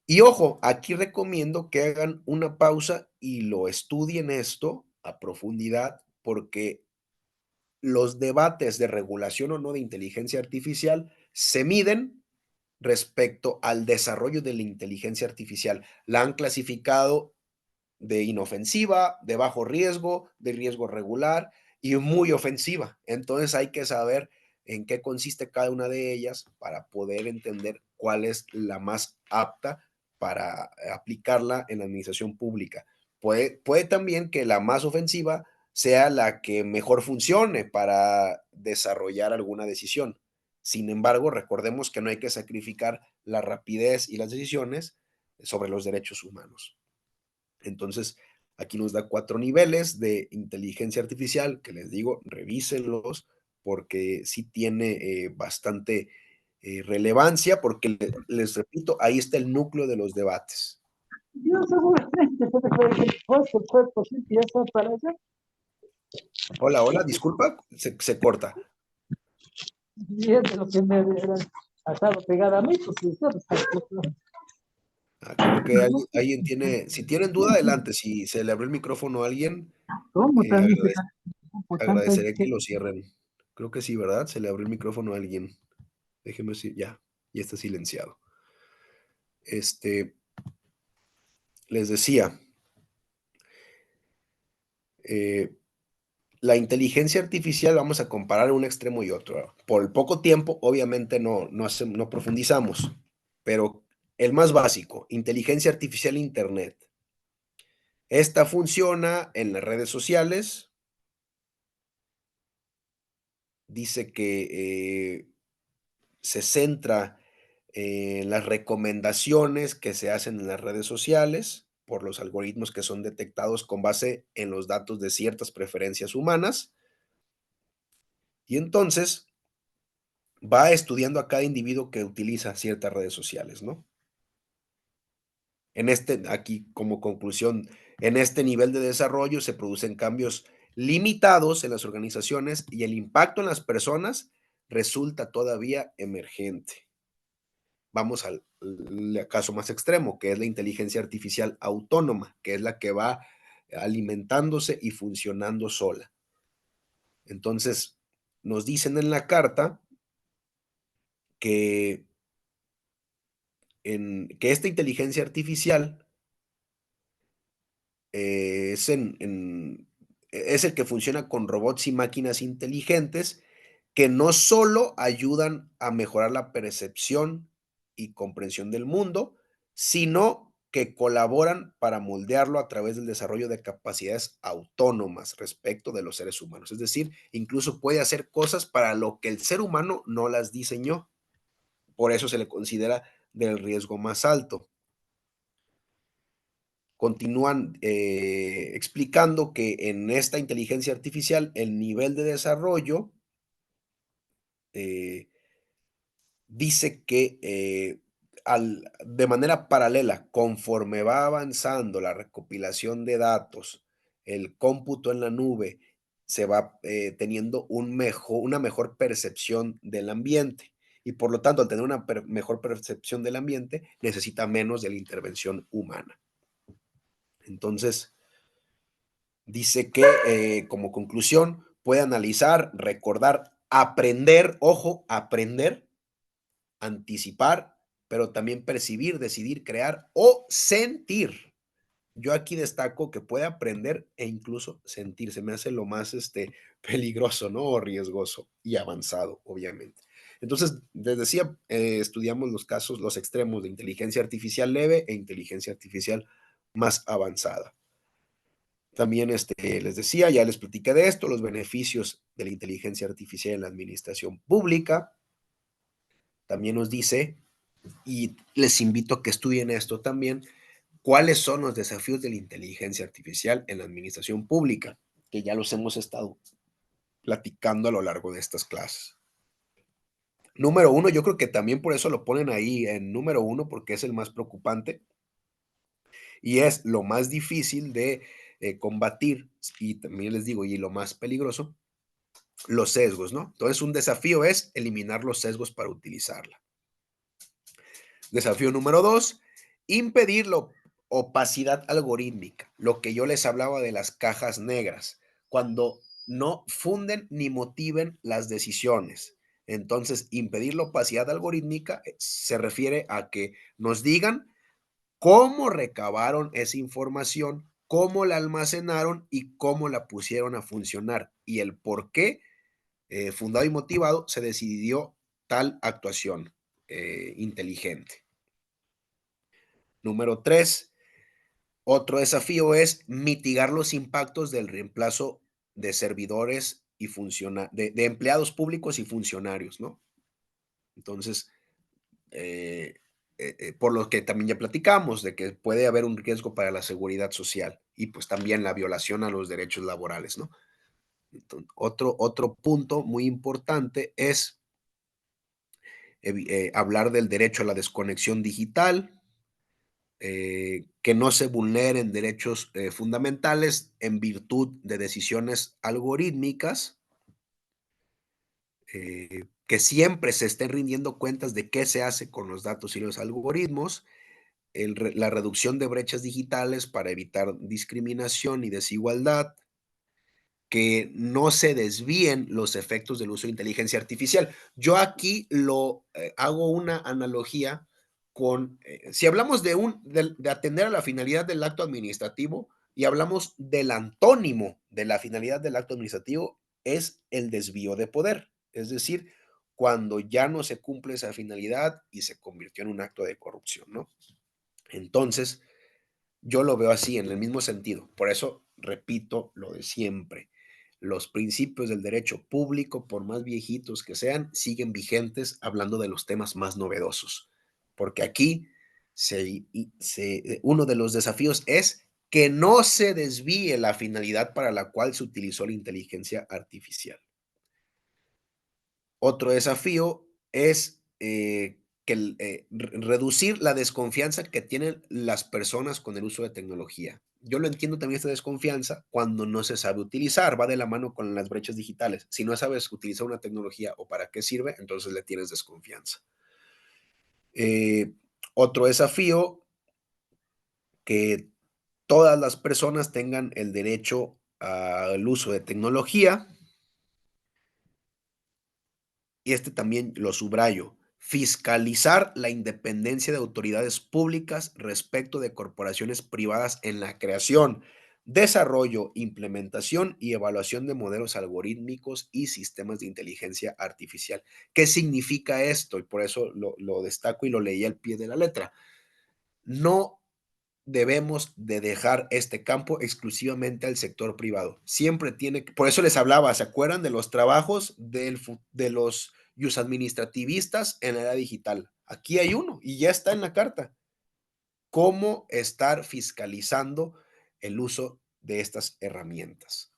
B: Y ojo, aquí recomiendo que hagan una pausa y lo estudien esto a profundidad, porque los debates de regulación o no de inteligencia artificial se miden respecto al desarrollo de la inteligencia artificial. La han clasificado de inofensiva, de bajo riesgo, de riesgo regular y muy ofensiva. Entonces hay que saber en qué consiste cada una de ellas para poder entender cuál es la más apta para aplicarla en la administración pública. Puede también que la más ofensiva sea la que mejor funcione para desarrollar alguna decisión. Sin embargo, recordemos que no hay que sacrificar la rapidez y las decisiones sobre los derechos humanos. Entonces, aquí nos da 4 niveles de inteligencia artificial, que les digo, revísenlos, porque sí tiene bastante relevancia, porque les repito, ahí está el núcleo de los debates.
C: Yo seguramente, porque el cuerpo sí empieza para allá.
B: Hola, hola, disculpa, se corta.
C: Y es de lo que me ha estado pegada a mí, porque usted está
B: Creo que alguien tiene, si tienen duda, adelante. Si se le abrió el micrófono a alguien,
C: como
B: eh,
C: también
B: agradec-
C: por tanta
B: agradeceré que lo cierren. Creo que sí, ¿verdad? Se le abrió el micrófono a alguien. Déjeme decir, ya está silenciado. Este, les decía, eh, la inteligencia artificial, vamos a comparar un extremo y otro. Por el poco tiempo, obviamente no profundizamos, pero el más básico, inteligencia artificial Internet. Esta funciona en las redes sociales. Dice que se centra en las recomendaciones que se hacen en las redes sociales por los algoritmos que son detectados con base en los datos de ciertas preferencias humanas. Y entonces va estudiando a cada individuo que utiliza ciertas redes sociales, ¿no? Aquí como conclusión, en este nivel de desarrollo se producen cambios limitados en las organizaciones y el impacto en las personas resulta todavía emergente. Vamos al caso más extremo, que es la inteligencia artificial autónoma, que es la que va alimentándose y funcionando sola. Entonces, nos dicen en la carta que, que esta inteligencia artificial es el que funciona con robots y máquinas inteligentes que no solo ayudan a mejorar la percepción y comprensión del mundo, sino que colaboran para moldearlo a través del desarrollo de capacidades autónomas respecto de los seres humanos. Es decir, incluso puede hacer cosas para lo que el ser humano no las diseñó. Por eso se le considera del riesgo más alto. Continúan explicando que en esta inteligencia artificial el nivel de desarrollo eh, dice que de manera paralela, conforme va avanzando la recopilación de datos, el cómputo en la nube, se va teniendo una mejor percepción del ambiente. Y por lo tanto, al tener una mejor percepción del ambiente, necesita menos de la intervención humana. Entonces, dice que como conclusión puede analizar, recordar, aprender, ojo, aprender, anticipar, pero también percibir, decidir, crear o sentir. Yo aquí destaco que puede aprender e incluso sentir. Se me hace lo más peligroso, ¿no? O riesgoso y avanzado, obviamente. Entonces, les decía, estudiamos los casos, los extremos de inteligencia artificial leve e inteligencia artificial más avanzada. También les decía, ya les platiqué de esto, los beneficios de la inteligencia artificial en la administración pública. También nos dice, y les invito a que estudien esto también, cuáles son los desafíos de la inteligencia artificial en la administración pública, que ya los hemos estado platicando a lo largo de estas clases. Número uno, yo creo que también por eso lo ponen ahí en número uno, porque es el más preocupante y es lo más difícil de combatir, y también les digo, y lo más peligroso, los sesgos, ¿no? Entonces, un desafío es eliminar los sesgos para utilizarla. Desafío número dos, impedir la opacidad algorítmica, lo que yo les hablaba de las cajas negras, cuando no funden ni motiven las decisiones. Entonces, impedir la opacidad algorítmica se refiere a que nos digan cómo recabaron esa información, cómo la almacenaron y cómo la pusieron a funcionar y el por qué fundado y motivado, se decidió tal actuación inteligente. Número tres, otro desafío es mitigar los impactos del reemplazo de servidores y de empleados públicos y funcionarios, ¿no? Entonces, por lo que también ya platicamos, de que puede haber un riesgo para la seguridad social y pues también la violación a los derechos laborales, ¿no? Entonces, otro punto muy importante es hablar del derecho a la desconexión digital, que no se vulneren derechos fundamentales en virtud de decisiones algorítmicas, que siempre se estén rindiendo cuentas de qué se hace con los datos y los algoritmos, la reducción de brechas digitales para evitar discriminación y desigualdad, que no se desvíen los efectos del uso de inteligencia artificial. Yo aquí hago una analogía con, si hablamos de atender a la finalidad del acto administrativo y hablamos del antónimo de la finalidad del acto administrativo, es el desvío de poder. Es decir, cuando ya no se cumple esa finalidad y se convirtió en un acto de corrupción, ¿no? Entonces, yo lo veo así, en el mismo sentido. Por eso repito lo de siempre. Los principios del derecho público, por más viejitos que sean, siguen vigentes hablando de los temas más novedosos. Porque aquí uno de los desafíos es que no se desvíe la finalidad para la cual se utilizó la inteligencia artificial. Otro desafío es reducir la desconfianza que tienen las personas con el uso de tecnología. Yo lo entiendo también esta desconfianza cuando no se sabe utilizar, va de la mano con las brechas digitales. Si no sabes utilizar una tecnología o para qué sirve, entonces le tienes desconfianza. Otro desafío, que todas las personas tengan el derecho al uso de tecnología. Y este también lo subrayo, fiscalizar la independencia de autoridades públicas respecto de corporaciones privadas en la creación, desarrollo, implementación y evaluación de modelos algorítmicos y sistemas de inteligencia artificial. ¿Qué significa esto? Y por eso lo destaco y lo leí al pie de la letra. No debemos de dejar este campo exclusivamente al sector privado. Siempre tiene que, por eso les hablaba, ¿se acuerdan de los trabajos de los use administrativistas en la era digital? Aquí hay uno y ya está en la carta. ¿Cómo estar fiscalizando el uso de estas herramientas?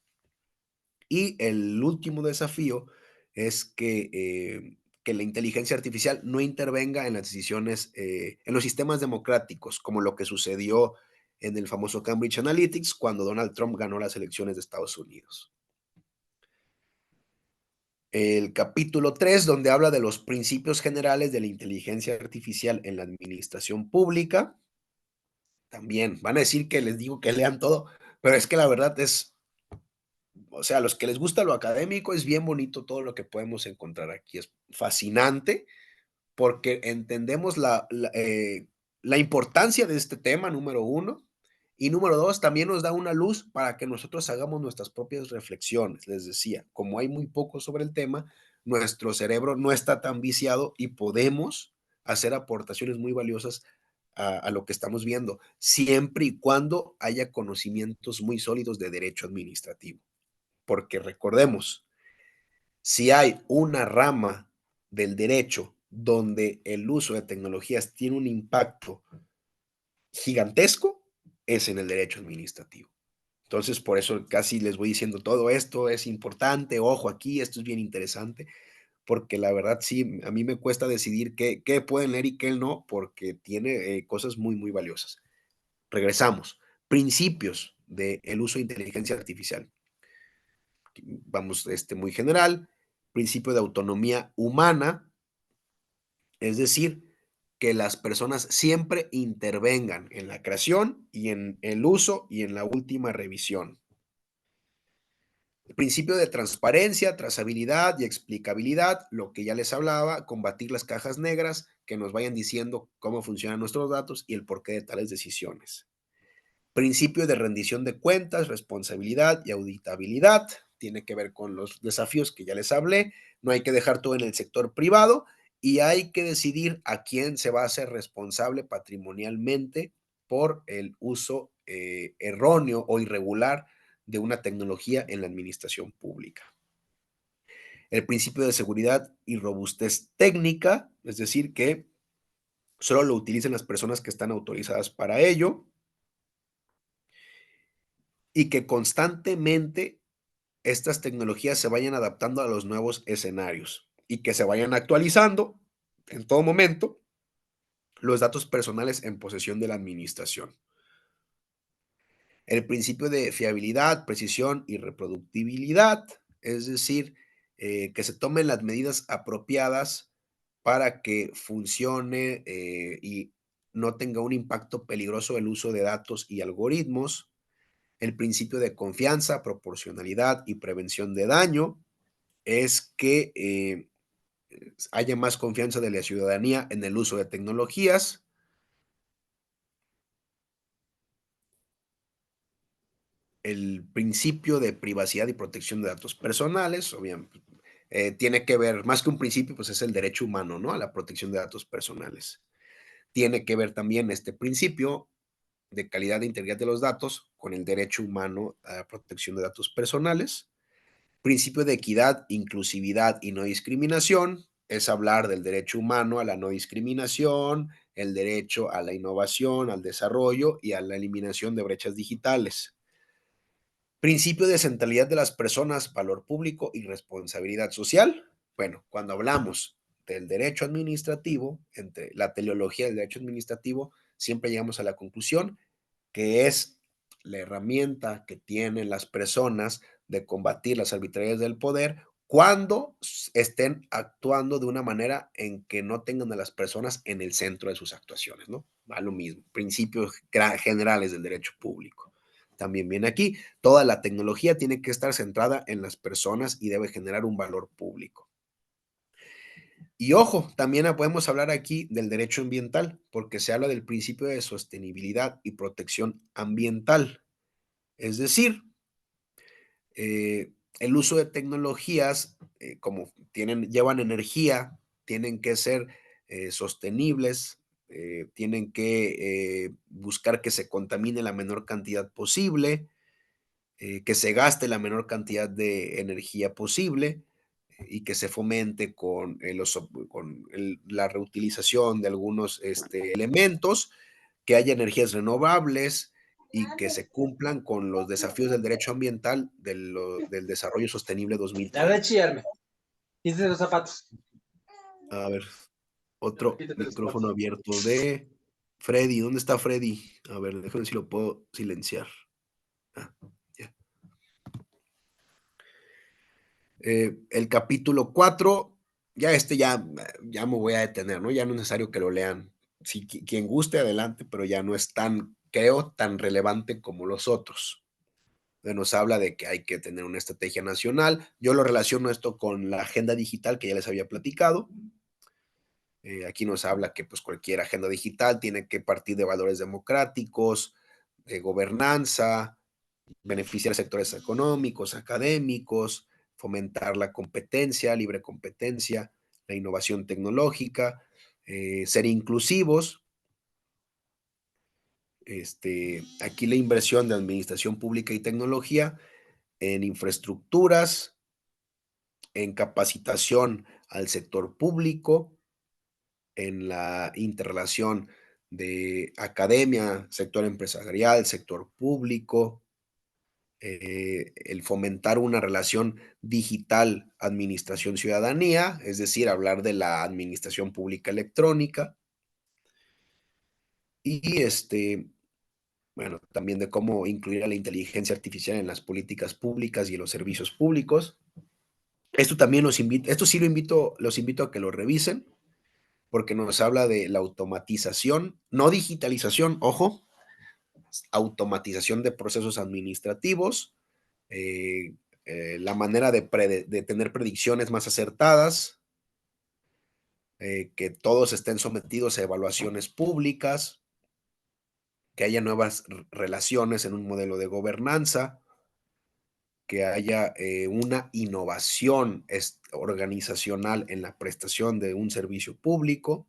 B: Y el último desafío es que la inteligencia artificial no intervenga en las decisiones, en los sistemas democráticos, como lo que sucedió en el famoso Cambridge Analytics cuando Donald Trump ganó las elecciones de Estados Unidos. El capítulo 3, donde habla de los principios generales de la inteligencia artificial en la administración pública. También van a decir que les digo que lean todo, pero es que la verdad es, o sea, a los que les gusta lo académico, es bien bonito todo lo que podemos encontrar aquí. Es fascinante porque entendemos la importancia de este tema, número uno. Y número dos, también nos da una luz para que nosotros hagamos nuestras propias reflexiones. Les decía, como hay muy poco sobre el tema, nuestro cerebro no está tan viciado y podemos hacer aportaciones muy valiosas a lo que estamos viendo, siempre y cuando haya conocimientos muy sólidos de derecho administrativo. Porque recordemos, si hay una rama del derecho donde el uso de tecnologías tiene un impacto gigantesco, es en el derecho administrativo. Entonces, por eso casi les voy diciendo todo esto es importante, ojo aquí, esto es bien interesante, porque la verdad sí, a mí me cuesta decidir qué pueden leer y qué no, porque tiene cosas muy, muy valiosas. Regresamos. Principios del uso de inteligencia artificial. Vamos, muy general. Principio de autonomía humana, es decir, que las personas siempre intervengan en la creación y en el uso y en la última revisión. El principio de transparencia, trazabilidad y explicabilidad, lo que ya les hablaba, combatir las cajas negras que nos vayan diciendo cómo funcionan nuestros datos y el porqué de tales decisiones. Principio de rendición de cuentas, responsabilidad y auditabilidad, tiene que ver con los desafíos que ya les hablé. No hay que dejar todo en el sector privado y hay que decidir a quién se va a hacer responsable patrimonialmente por el uso erróneo o irregular de una tecnología en la administración pública. El principio de seguridad y robustez técnica, es decir, que solo lo utilicen las personas que están autorizadas para ello y que constantemente estas tecnologías se vayan adaptando a los nuevos escenarios y que se vayan actualizando en todo momento los datos personales en posesión de la administración. El principio de fiabilidad, precisión y reproductibilidad, es decir, que se tomen las medidas apropiadas para que funcione y no tenga un impacto peligroso el uso de datos y algoritmos. El principio de confianza, proporcionalidad y prevención de daño es que haya más confianza de la ciudadanía en el uso de tecnologías. El principio de privacidad y protección de datos personales, obviamente, tiene que ver, más que un principio, pues es el derecho humano, ¿no? A la protección de datos personales. Tiene que ver también este principio de calidad e integridad de los datos con el derecho humano a la protección de datos personales. Principio de equidad, inclusividad y no discriminación es hablar del derecho humano a la no discriminación, el derecho a la innovación, al desarrollo y a la eliminación de brechas digitales. Principio de centralidad de las personas, valor público y responsabilidad social. Bueno, cuando hablamos del derecho administrativo, entre la teleología del derecho administrativo, siempre llegamos a la conclusión que es la herramienta que tienen las personas de combatir las arbitrariedades del poder cuando estén actuando de una manera en que no tengan a las personas en el centro de sus actuaciones, ¿no? Va lo mismo, principios generales del derecho público. También viene aquí, toda la tecnología tiene que estar centrada en las personas y debe generar un valor público. Y ojo, también podemos hablar aquí del derecho ambiental, porque se habla del principio de sostenibilidad y protección ambiental. Es decir, el uso de tecnologías, como llevan energía, tienen que ser sostenibles, tienen que buscar que se contamine la menor cantidad posible, que se gaste la menor cantidad de energía posible y que se fomente con, la reutilización de algunos elementos, que haya energías renovables y que se cumplan con los desafíos del derecho ambiental del desarrollo sostenible
C: La
B: 2030.
C: de chillarme. Quítate los zapatos.
B: A ver, otro
C: Quítate los
B: micrófono
C: zapatos.
B: abierto de Freddy. ¿Dónde está Freddy? A ver, déjame ver si lo puedo silenciar. Ah, ya. El capítulo 4, ya me voy a detener, ¿no? Ya no es necesario que lo lean. Si quien guste, adelante, pero ya no es tan, creo, tan relevante como los otros. Nos habla de que hay que tener una estrategia nacional. Yo lo relaciono esto con la agenda digital que ya les había platicado. Aquí nos habla que pues cualquier agenda digital tiene que partir de valores democráticos, de gobernanza, beneficiar sectores económicos, académicos, fomentar la competencia, libre competencia, la innovación tecnológica, ser inclusivos. Aquí la inversión de administración pública y tecnología en infraestructuras, en capacitación al sector público, en la interrelación de academia, sector empresarial, sector público, el fomentar una relación digital administración-ciudadanía, es decir, hablar de la administración pública electrónica y bueno, también de cómo incluir a la inteligencia artificial en las políticas públicas y en los servicios públicos. Esto también esto sí los invito a que lo revisen, porque nos habla de la automatización, no digitalización, ojo, automatización de procesos administrativos, la manera de tener predicciones más acertadas, que todos estén sometidos a evaluaciones públicas, que haya nuevas relaciones en un modelo de gobernanza, que haya una innovación organizacional en la prestación de un servicio público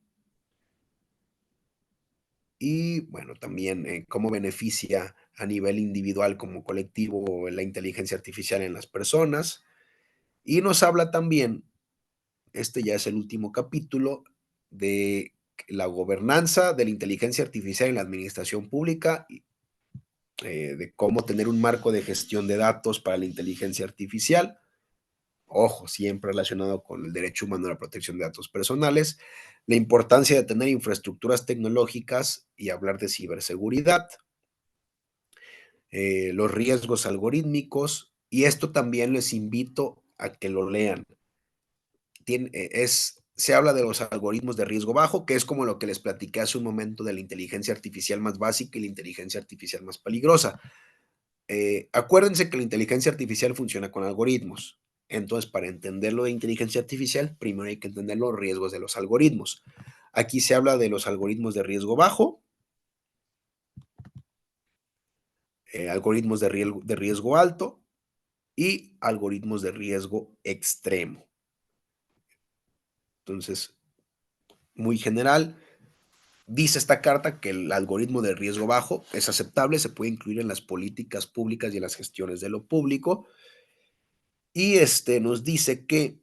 B: y, bueno, también cómo beneficia a nivel individual como colectivo la inteligencia artificial en las personas. Y nos habla también, este ya es el último capítulo, de la gobernanza de la inteligencia artificial en la administración pública, de cómo tener un marco de gestión de datos para la inteligencia artificial ojo, siempre relacionado con el derecho humano a la protección de datos personales, la importancia de tener infraestructuras tecnológicas y hablar de ciberseguridad, los riesgos algorítmicos, y esto también les invito a que lo lean. Se habla de los algoritmos de riesgo bajo, que es como lo que les platiqué hace un momento de la inteligencia artificial más básica y la inteligencia artificial más peligrosa. Acuérdense que la inteligencia artificial funciona con algoritmos. Entonces, para entender lo de inteligencia artificial, primero hay que entender los riesgos de los algoritmos. Aquí se habla de los algoritmos de riesgo bajo, algoritmos de riesgo alto y algoritmos de riesgo extremo. Entonces, muy general, dice esta carta que el algoritmo de riesgo bajo es aceptable, se puede incluir en las políticas públicas y en las gestiones de lo público. Y nos dice que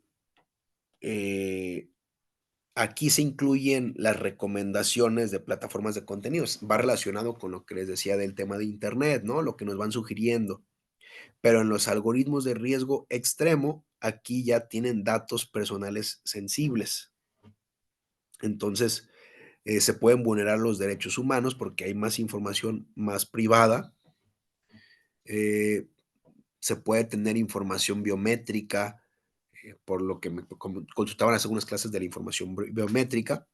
B: aquí se incluyen las recomendaciones de plataformas de contenidos. Va relacionado con lo que les decía del tema de Internet, ¿no? Lo que nos van sugiriendo. Pero en los algoritmos de riesgo extremo, aquí ya tienen datos personales sensibles. Entonces, se pueden vulnerar los derechos humanos porque hay más información más privada. Se puede tener información biométrica, por lo que me consultaban hace algunas clases de la información biométrica.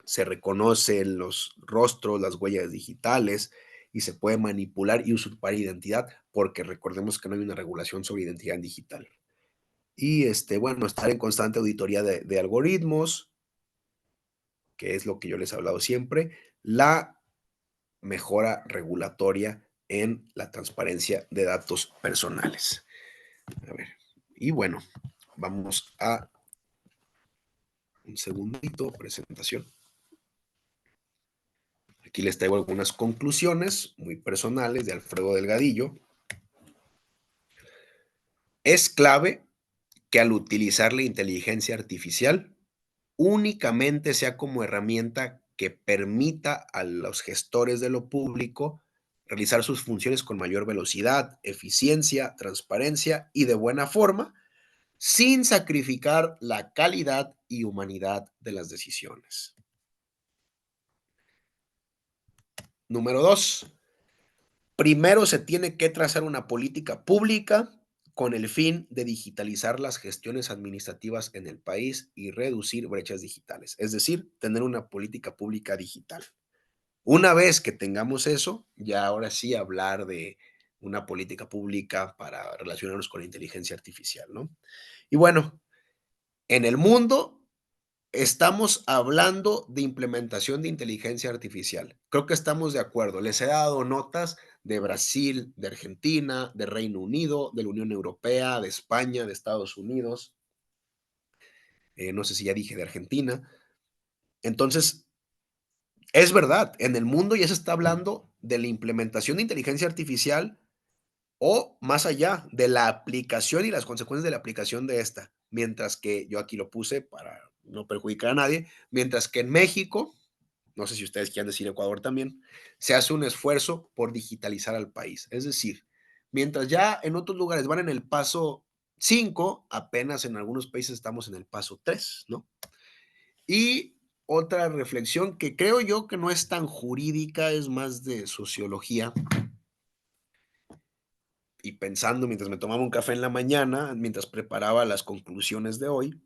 B: Se reconocen los rostros, las huellas digitales y se puede manipular y usurpar identidad, porque recordemos que no hay una regulación sobre identidad digital. Y bueno, estar en constante auditoría de algoritmos, que es lo que yo les he hablado siempre, la mejora regulatoria en la transparencia de datos personales. A ver, y bueno, vamos a un segundito, presentación. Aquí les traigo algunas conclusiones muy personales de Alfredo Delgadillo. Es clave que al utilizar la inteligencia artificial únicamente sea como herramienta que permita a los gestores de lo público realizar sus funciones con mayor velocidad, eficiencia, transparencia y de buena forma, sin sacrificar la calidad y humanidad de las decisiones. Número 2. Primero se tiene que trazar una política pública con el fin de digitalizar las gestiones administrativas en el país y reducir brechas digitales, es decir, tener una política pública digital. Una vez que tengamos eso, ya ahora sí hablar de una política pública para relacionarnos con la inteligencia artificial, ¿no? Y bueno, en el mundo estamos hablando de implementación de inteligencia artificial. Creo que estamos de acuerdo. Les he dado notas de Brasil, de Argentina, de Reino Unido, de la Unión Europea, de España, de Estados Unidos. No sé si ya dije de Argentina. Entonces, es verdad, en el mundo ya se está hablando de la implementación de inteligencia artificial o más allá de la aplicación y las consecuencias de la aplicación de esta. Mientras que yo aquí lo puse para no perjudicar a nadie, mientras que en México, no sé si ustedes quieren decir Ecuador también, se hace un esfuerzo por digitalizar al país. Es decir, mientras ya en otros lugares van en el paso 5, apenas en algunos países estamos en el paso 3, ¿no? Y otra reflexión que creo yo que no es tan jurídica, es más de sociología. Y pensando mientras me tomaba un café en la mañana, mientras preparaba las conclusiones de hoy,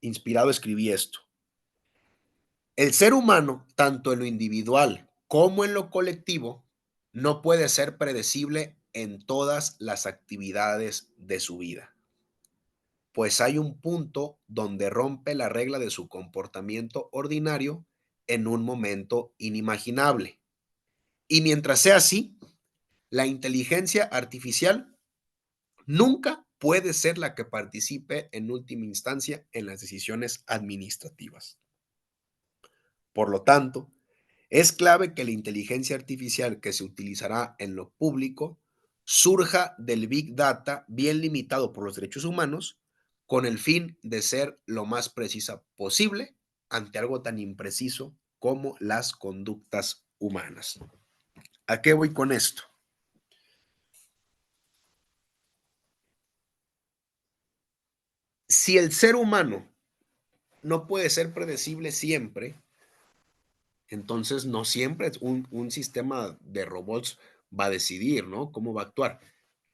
B: inspirado escribí esto. El ser humano, tanto en lo individual como en lo colectivo, no puede ser predecible en todas las actividades de su vida, pues hay un punto donde rompe la regla de su comportamiento ordinario en un momento inimaginable. Y mientras sea así, la inteligencia artificial nunca puede ser la que participe en última instancia en las decisiones administrativas. Por lo tanto, es clave que la inteligencia artificial que se utilizará en lo público surja del Big Data bien limitado por los derechos humanos con el fin de ser lo más precisa posible ante algo tan impreciso como las conductas humanas. ¿A qué voy con esto? si el ser humano no puede ser predecible siempre, entonces no siempre un sistema de robots va a decidir, ¿no? Cómo va a actuar.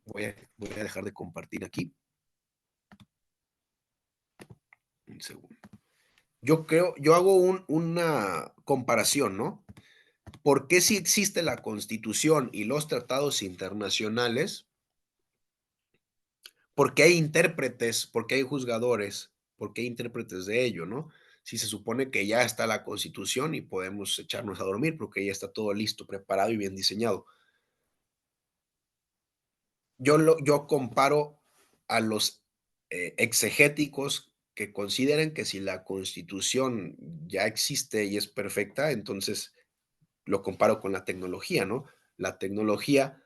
B: Voy a dejar de compartir aquí. Un segundo. Yo hago una comparación, ¿no? ¿Por qué si existe la Constitución y los tratados internacionales? ¿Por qué hay intérpretes? ¿Por qué hay juzgadores? ¿Por qué hay intérpretes de ello, no? Si se supone que ya está la Constitución y podemos echarnos a dormir porque ya está todo listo, preparado y bien diseñado. Yo comparo a los exegéticos que consideran que si la Constitución ya existe y es perfecta, entonces lo comparo con la tecnología, ¿no? La tecnología,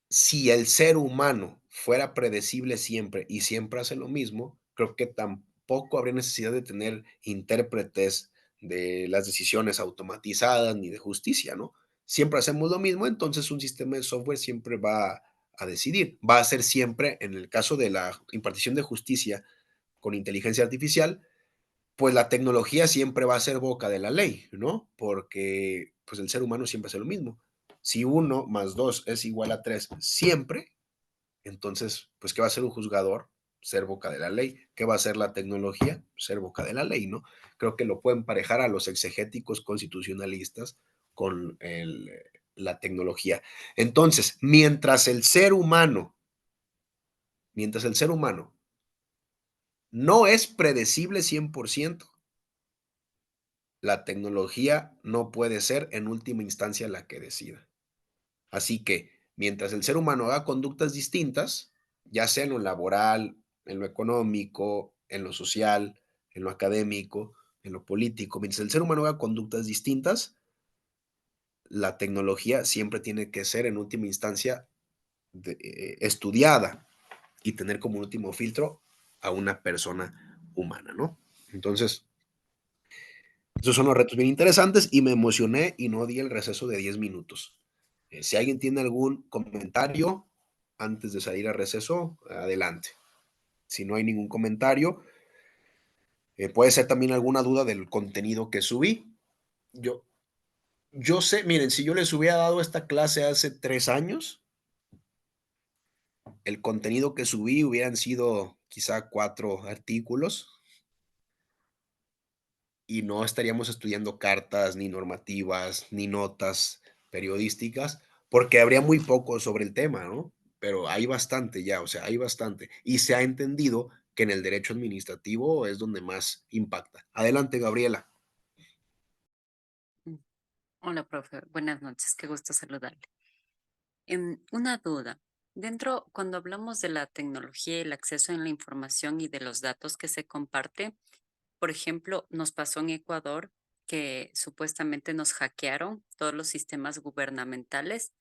B: si el ser humano fuera predecible siempre y siempre hace lo mismo, creo que tampoco habría necesidad de tener intérpretes de las decisiones automatizadas ni de justicia, ¿no? Siempre hacemos lo mismo, entonces un sistema de software siempre va a decidir, va a ser siempre, en el caso de la impartición de justicia con inteligencia artificial, pues la tecnología siempre va a ser boca de la ley, ¿no? Porque pues el ser humano siempre hace lo mismo. Si 1 más 2 es igual a 3 siempre, entonces, pues, ¿qué va a hacer un juzgador? Ser boca de la ley. ¿Qué va a hacer la tecnología? Ser boca de la ley, ¿no? Creo que lo pueden parejar a los exegéticos constitucionalistas con la tecnología. Entonces, mientras el ser humano no es predecible 100%, la tecnología no puede ser en última instancia la que decida. Así que mientras el ser humano haga conductas distintas, ya sea en lo laboral, en lo económico, en lo social, en lo académico, en lo político, mientras el ser humano haga conductas distintas, la tecnología siempre tiene que ser en última instancia estudiada y tener como último filtro a una persona humana, ¿no? Entonces, esos son los retos bien interesantes y me emocioné y no di el receso de 10 minutos. Si alguien tiene algún comentario antes de salir a receso, adelante. Si no hay ningún comentario, puede ser también alguna duda del contenido que subí. Yo, yo sé, miren, si yo les hubiera dado esta clase hace 3 años, el contenido que subí hubieran sido quizá 4 artículos y no estaríamos estudiando cartas, ni normativas, ni notas periodísticas, porque habría muy poco sobre el tema, ¿no? Pero hay bastante ya, o sea, hay bastante. Y se ha entendido que en el derecho administrativo es donde más impacta. Adelante, Gabriela.
D: Mm, Hola, profe. Buenas noches. Qué gusto saludarle. Una duda. Cuando hablamos de la tecnología, el acceso a la información y de los datos que se comparte, por ejemplo, nos pasó en Ecuador que supuestamente nos hackearon todos los sistemas gubernamentales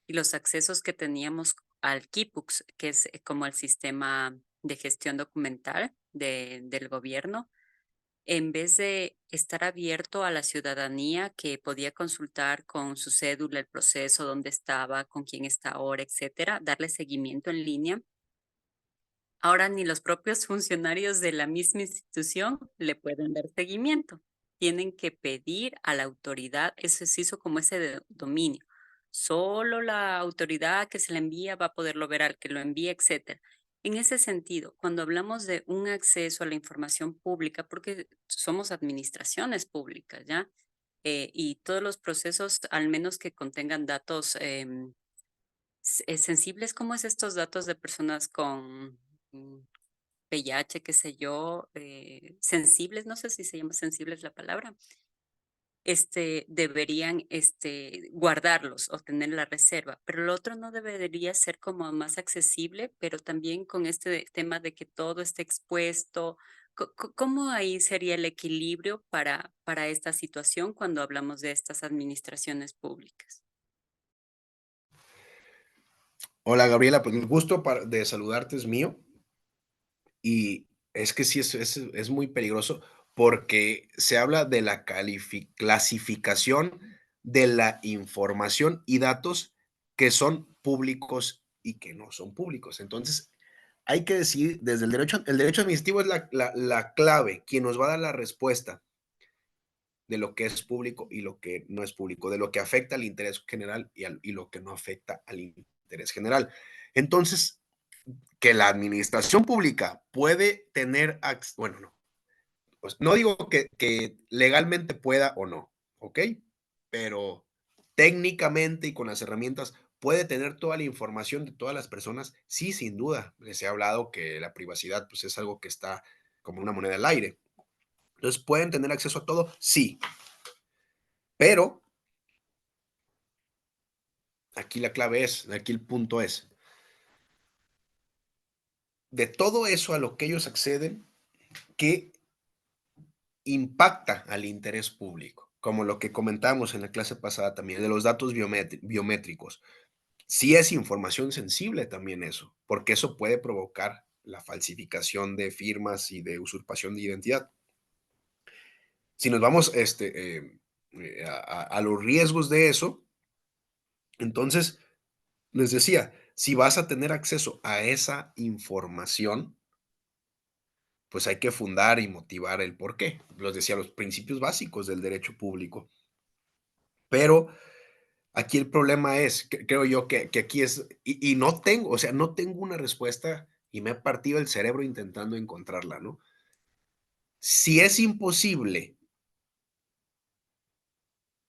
D: y los accesos que teníamos al Kipux, que es como el sistema de gestión documental del gobierno, en vez de estar abierto a la ciudadanía que podía consultar con su cédula el proceso, dónde estaba, con quién está ahora, etcétera, darle seguimiento en línea. Ahora ni los propios funcionarios de la misma institución le pueden dar seguimiento. Tienen que pedir a la autoridad, eso se hizo como ese dominio. Solo la autoridad que se le envía va a poderlo ver al que lo envía, etcétera. En ese sentido, cuando hablamos de un acceso a la información pública, porque somos administraciones públicas, ¿ya? Y todos los procesos, al menos que contengan datos sensibles, ¿cómo es estos datos de personas con mm, VIH, qué sé yo, sensibles, no sé si se llama sensibles la palabra, deberían guardarlos o tener la reserva, pero el otro no debería ser como más accesible, pero también con este tema de que todo esté expuesto. ¿Cómo ahí sería el equilibrio para esta situación cuando hablamos de estas administraciones públicas?
B: Hola, Gabriela, pues el gusto de saludarte es mío. Y es que sí, es muy peligroso porque se habla de la clasificación de la información y datos que son públicos y que no son públicos. Entonces, hay que decidir desde el derecho administrativo es la clave, quien nos va a dar la respuesta de lo que es público y lo que no es público, de lo que afecta al interés general y lo que no afecta al interés general. Entonces, que la administración pública puede tener, bueno, no, pues no digo que legalmente pueda o no, ¿ok? Pero técnicamente y con las herramientas puede tener toda la información de todas las personas, sí, sin duda. Les he hablado que la privacidad pues es algo que está como una moneda al aire. Entonces, ¿pueden tener acceso a todo? Sí, pero aquí la clave es, aquí el punto es, de todo eso a lo que ellos acceden, ¿qué impacta al interés público? Como lo que comentamos en la clase pasada también, de los datos biométricos. Sí es información sensible también eso, porque eso puede provocar la falsificación de firmas y de usurpación de identidad. Si nos vamos a los riesgos de eso, entonces, les decía, si vas a tener acceso a esa información, pues hay que fundar y motivar el por qué. Les decía, los principios básicos del derecho público. Pero aquí el problema es, creo yo, que aquí es, y no tengo, o sea, no tengo una respuesta y me he partido el cerebro intentando encontrarla, ¿no? Si es imposible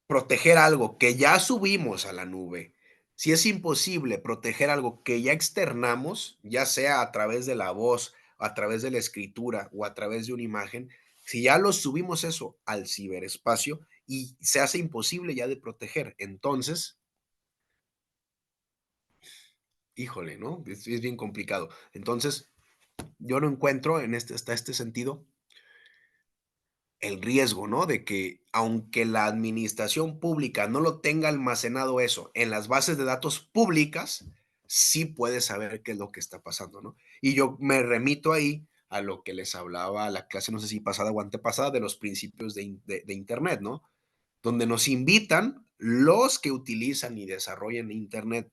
B: proteger algo que ya subimos a la nube, si es imposible proteger algo que ya externamos, ya sea a través de la voz, a través de la escritura o a través de una imagen, si ya lo subimos eso al ciberespacio y se hace imposible ya de proteger, entonces, híjole, ¿no? Es bien complicado. Entonces, yo no encuentro en hasta este sentido el riesgo, ¿no? De que aunque la administración pública no lo tenga almacenado eso en las bases de datos públicas, sí puede saber qué es lo que está pasando, ¿no? Y yo me remito ahí a lo que les hablaba a la clase, no sé si pasada o antepasada, de los principios de Internet, ¿no? Donde nos invitan los que utilizan y desarrollan Internet,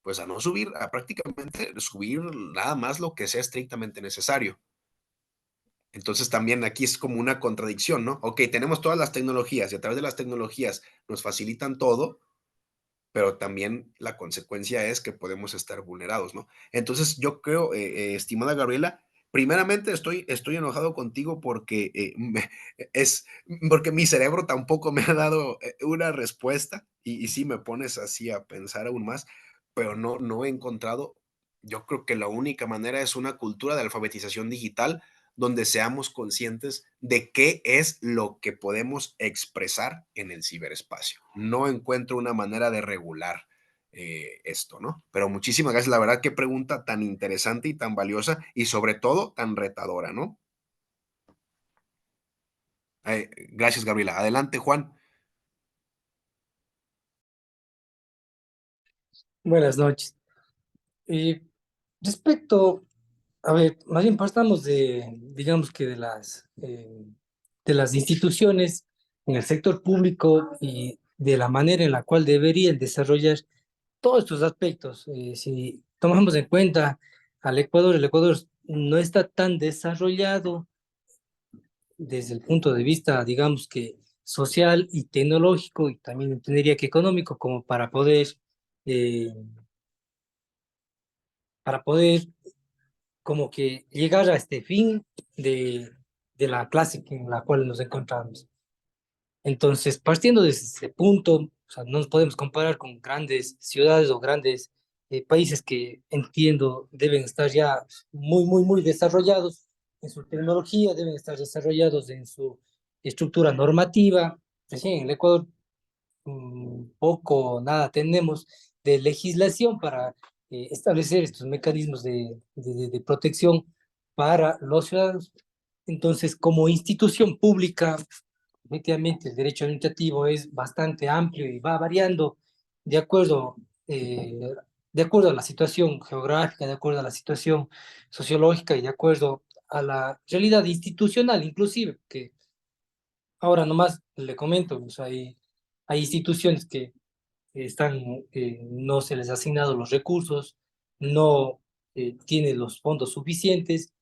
B: pues a no subir, a prácticamente subir nada más lo que sea estrictamente necesario. Entonces también aquí es como una contradicción, ¿no? Ok, tenemos todas las tecnologías y a través de las tecnologías nos facilitan todo, pero también la consecuencia es que podemos estar vulnerados, ¿no? Entonces yo creo, estimada Gabriela, primeramente estoy enojado contigo porque, es, porque mi cerebro tampoco me ha dado una respuesta y sí me pones así a pensar aún más, pero no he encontrado, yo creo que la única manera es una cultura de alfabetización digital donde seamos conscientes de qué es lo que podemos expresar en el ciberespacio. No encuentro una manera de regular esto, ¿no? Pero muchísimas gracias, la verdad, qué pregunta tan interesante y tan valiosa y sobre todo tan retadora, ¿no? Gracias, Gabriela. Adelante, Juan.
C: Buenas noches. Eh, respecto, a ver, más bien partamos de, digamos que de las instituciones en el sector público y de la manera en la cual deberían desarrollar todos estos aspectos. Si tomamos en cuenta al Ecuador, el Ecuador no está tan desarrollado desde el punto de vista, digamos que social y tecnológico, y también tendría que económico, como eh, para poder como que llegar a este fin de la clase en la cual nos encontramos. Entonces, partiendo de ese punto, o sea, no nos podemos comparar con grandes ciudades o grandes países que entiendo deben estar ya muy desarrollados en su tecnología, deben estar desarrollados en su estructura normativa. Recién en el Ecuador poco o nada tenemos de legislación para establecer estos mecanismos de protección para los ciudadanos. Entonces, como institución pública, efectivamente, el derecho administrativo es bastante amplio y va variando de acuerdo, eh, de acuerdo a la situación geográfica, de acuerdo a la situación sociológica y de acuerdo a la realidad institucional, inclusive, que ahora nomás le comento, pues hay instituciones que están, no se les ha asignado los recursos, no tiene los fondos suficientes.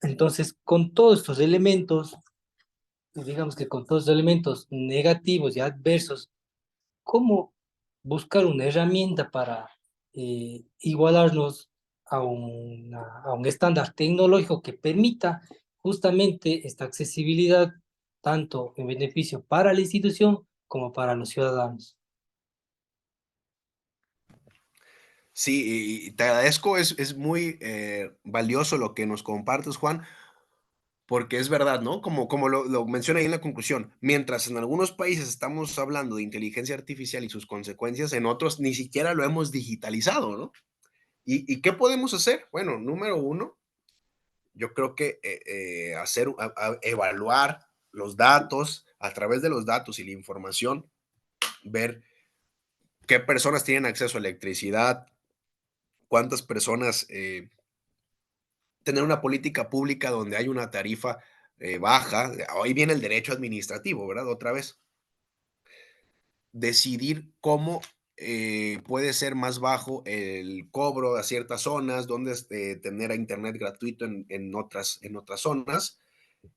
C: Entonces, con todos estos elementos, digamos que con todos los elementos negativos y adversos, ¿cómo buscar una herramienta para igualarnos a un estándar tecnológico que permita justamente esta accesibilidad, tanto en beneficio para la institución como para los ciudadanos?
B: Sí, y te agradezco, es muy valioso lo que nos compartes, Juan, porque es verdad, ¿no? Como lo menciona ahí en la conclusión, mientras en algunos países estamos hablando de inteligencia artificial y sus consecuencias, en otros ni siquiera lo hemos digitalizado, ¿no? ¿Y qué podemos hacer? Bueno, número uno, yo creo que evaluar los datos, a través de los datos y la información, ver qué personas tienen acceso a electricidad, cuántas personas, tener una política pública donde hay una tarifa baja. Ahí viene el derecho administrativo, ¿verdad? Otra vez, decidir cómo puede ser más bajo el cobro a ciertas zonas, donde tener a internet gratuito en otras zonas.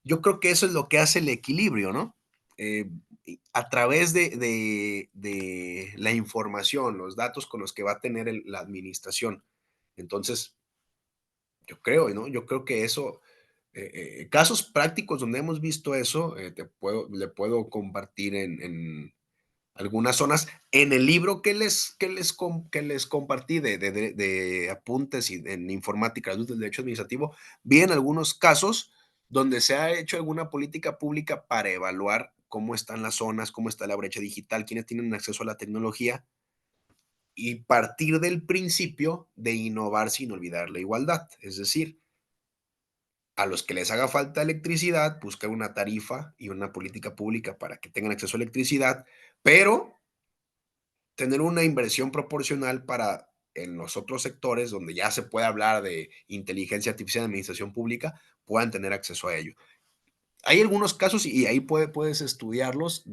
B: Yo creo que eso es lo que hace el equilibrio, ¿no? A través de la información, los datos con los que va a tener la administración. Entonces, yo creo, ¿no? Yo creo que eso, casos prácticos donde hemos visto eso, le puedo compartir en algunas zonas. En el libro que les compartí de apuntes y en informática, luz del derecho administrativo, vi en algunos casos donde se ha hecho alguna política pública para evaluar cómo están las zonas, cómo está la brecha digital, quiénes tienen acceso a la tecnología y partir del principio de innovar sin olvidar la igualdad. Es decir, a los que les haga falta electricidad, buscar una tarifa y una política pública para que tengan acceso a electricidad, pero tener una inversión proporcional para en los otros sectores donde ya se puede hablar de inteligencia artificial en administración pública, puedan tener acceso a ello. Hay algunos casos y ahí puedes estudiarlos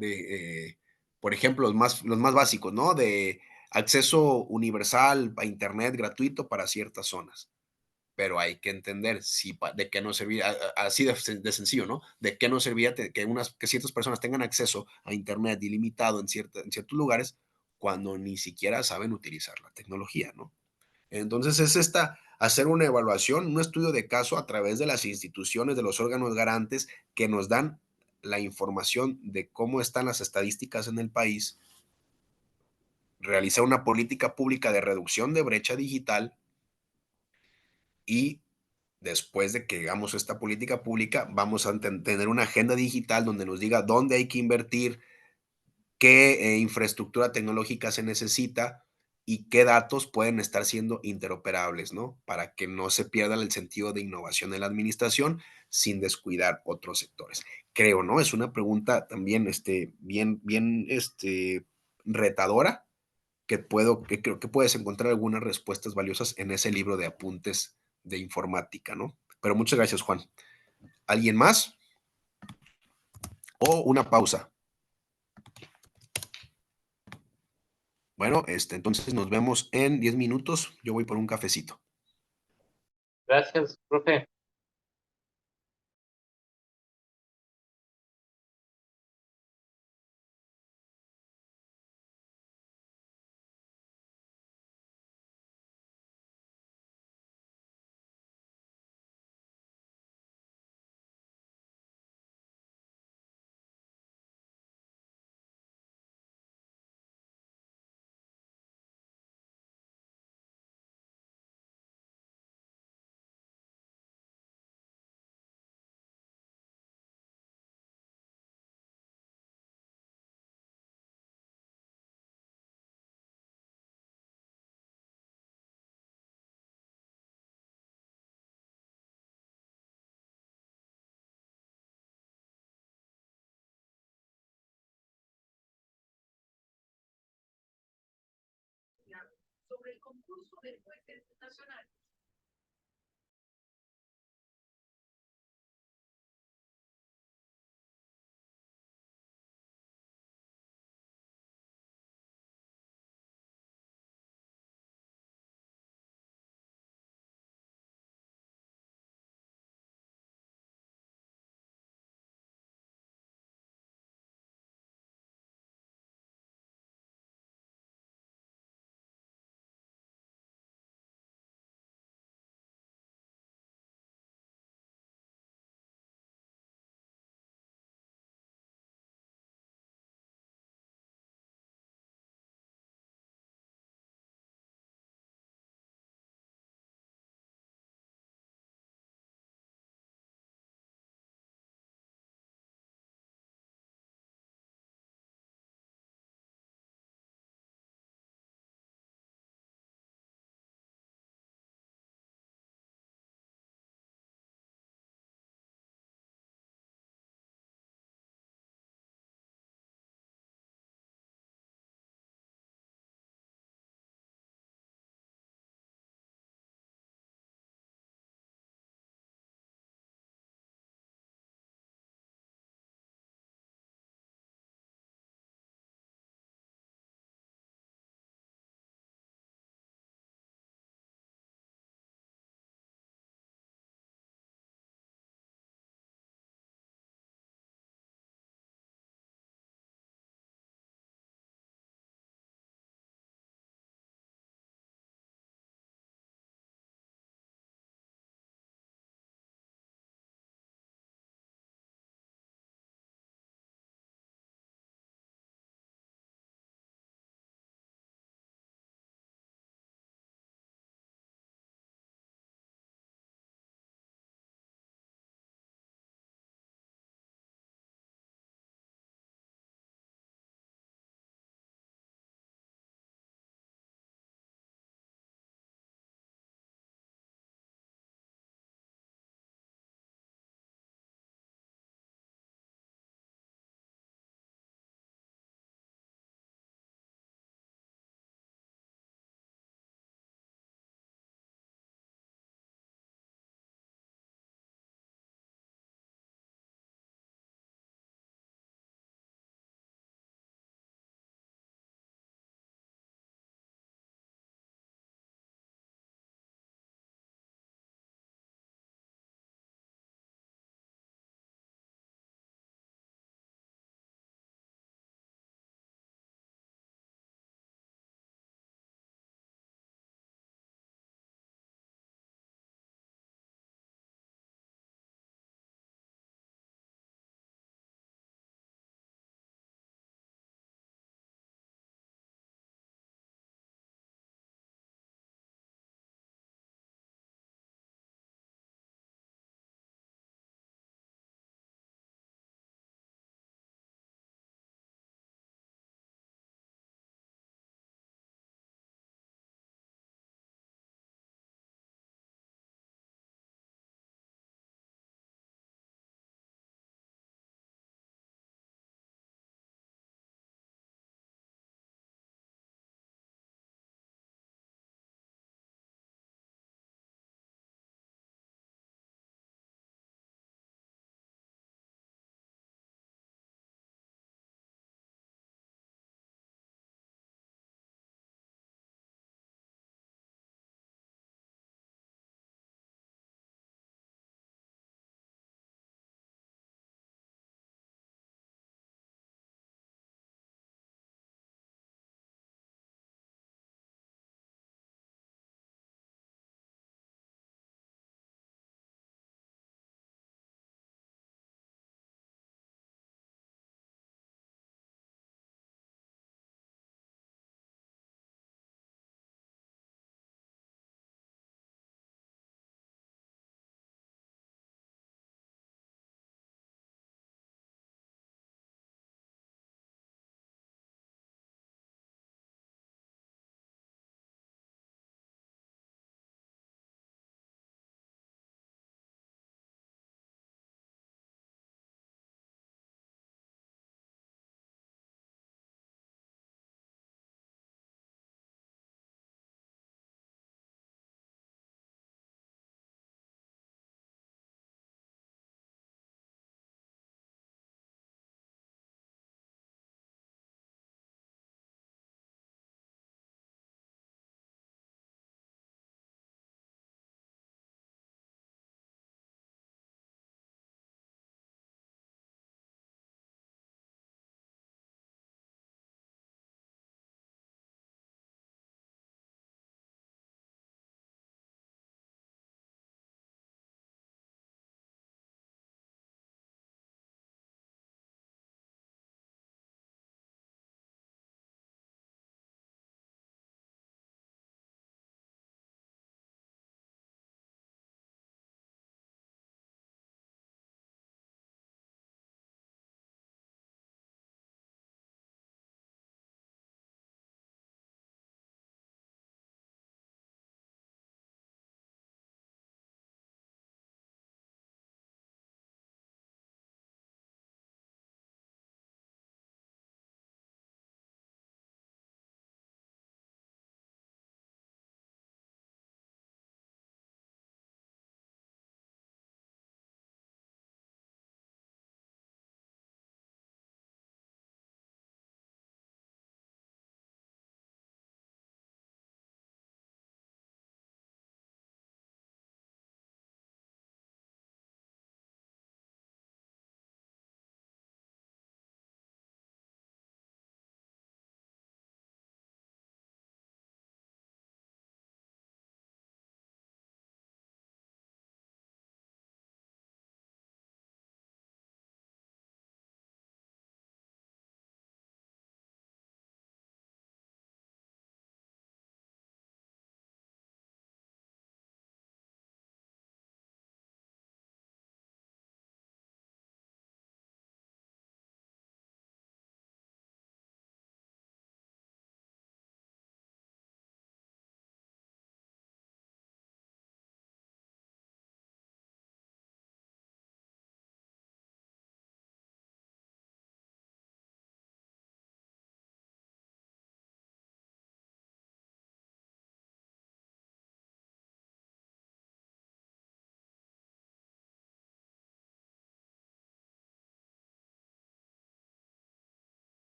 B: por ejemplo, los más básicos, ¿no? De acceso universal a Internet gratuito para ciertas zonas, pero hay que entender de qué nos servía, así de sencillo, ¿no? De qué nos servía que ciertas personas tengan acceso a Internet ilimitado en ciertos lugares cuando ni siquiera saben utilizar la tecnología, ¿no? Entonces hacer una evaluación, un estudio de caso a través de las instituciones, de los órganos garantes que nos dan la información de cómo están las estadísticas en el país, realizar una política pública de reducción de brecha digital y después de que hagamos esta política pública, vamos a tener una agenda digital donde nos diga dónde hay que invertir, qué infraestructura tecnológica se necesita y qué datos pueden estar siendo interoperables, ¿no? Para que no se pierda el sentido de innovación en la administración sin descuidar otros sectores. Creo, ¿no? Es una pregunta también bien retadora que creo que puedes encontrar algunas respuestas valiosas en ese libro de apuntes de informática, ¿no? Pero muchas gracias, Juan. ¿Alguien más? O una pausa. Bueno, entonces nos vemos en 10 minutos. Yo voy por un cafecito.
E: Gracias, profe.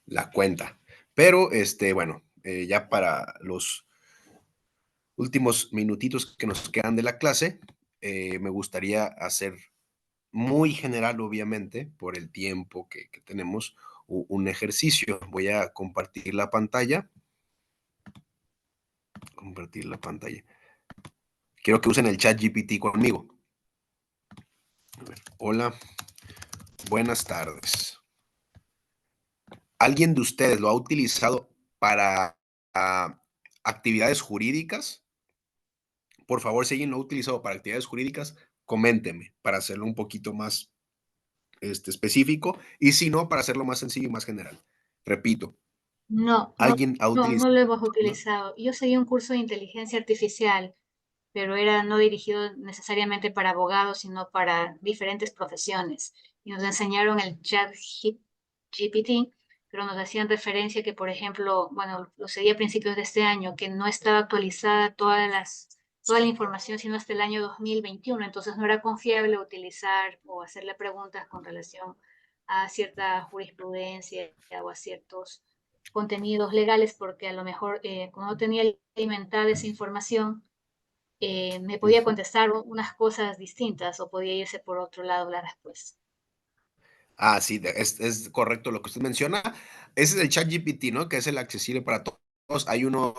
B: la cuenta. Pero, bueno, ya para los últimos minutitos que nos quedan de la clase, me gustaría hacer muy general, obviamente, por el tiempo que tenemos, un ejercicio. Voy a compartir la pantalla. Compartir la pantalla. Quiero que usen el chat GPT conmigo. A ver, hola, buenas tardes. ¿Alguien de ustedes lo ha utilizado para actividades jurídicas? Por favor, si alguien lo ha utilizado para actividades jurídicas, coménteme para hacerlo un poquito más específico y si no, para hacerlo más sencillo y más general. Repito,
F: No,
B: ¿alguien ha
F: no
B: utilizado?
F: lo hemos
B: ¿No?
F: utilizado. Yo seguí un curso de inteligencia artificial, pero era no dirigido necesariamente para abogados, sino para diferentes profesiones. Y nos enseñaron el chat GPT, pero nos hacían referencia que, por ejemplo, bueno, lo seguí a principios de este año, que no estaba actualizada toda la información, sino hasta el año 2021. Entonces no era confiable utilizar o hacerle preguntas con relación a cierta jurisprudencia o a ciertos contenidos legales, porque a lo mejor, como no tenía alimentada esa información, me podía contestar unas cosas distintas o podía irse por otro lado la respuesta.
B: Ah, sí, es correcto lo que usted menciona. Ese es el chat GPT, ¿no? Que es el accesible para todos. Hay uno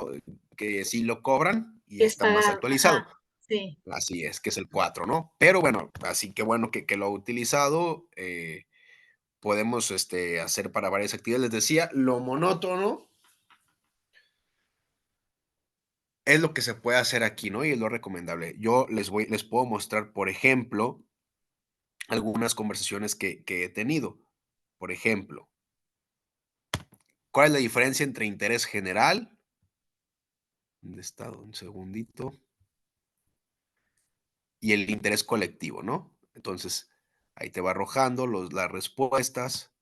B: que sí lo cobran y
F: Es
B: está más
F: pagado,
B: actualizado.
F: ajá, sí.
B: Así es, que es el 4, ¿no? Pero bueno, así que bueno que lo ha utilizado. Podemos hacer para varias actividades. Les decía, lo monótono es lo que se puede hacer aquí, ¿no? Y es lo recomendable. Yo les puedo mostrar, por ejemplo, algunas conversaciones que he tenido. Por ejemplo, ¿cuál es la diferencia entre interés general? ¿Dónde está? Un segundito. Y el interés colectivo, ¿no? Entonces, ahí te va arrojando las respuestas.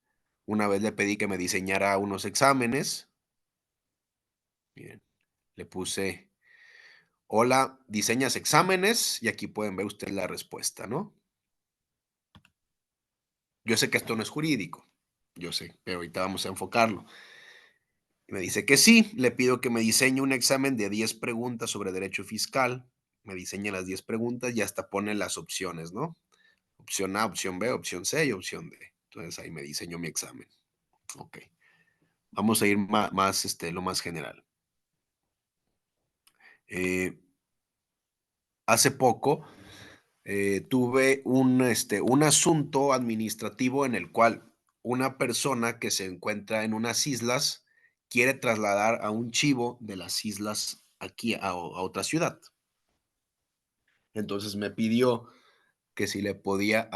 B: Una vez le pedí que me diseñara unos exámenes. Miren, le puse, hola, ¿diseñas exámenes? Y aquí pueden ver ustedes la respuesta, ¿no? Yo sé que esto no es jurídico, yo sé, pero ahorita vamos a enfocarlo. Y me dice que sí, le pido que me diseñe un examen de 10 preguntas sobre derecho fiscal. Me diseña las 10 preguntas y hasta pone las opciones, ¿no? Opción A, opción B, opción C y opción D. Entonces ahí me diseño mi examen. Ok. Vamos a ir más, lo más general. Hace poco tuve un asunto administrativo en el cual una persona que se encuentra en unas islas quiere trasladar a un chivo de las islas aquí a otra ciudad. Entonces me pidió que si le podía,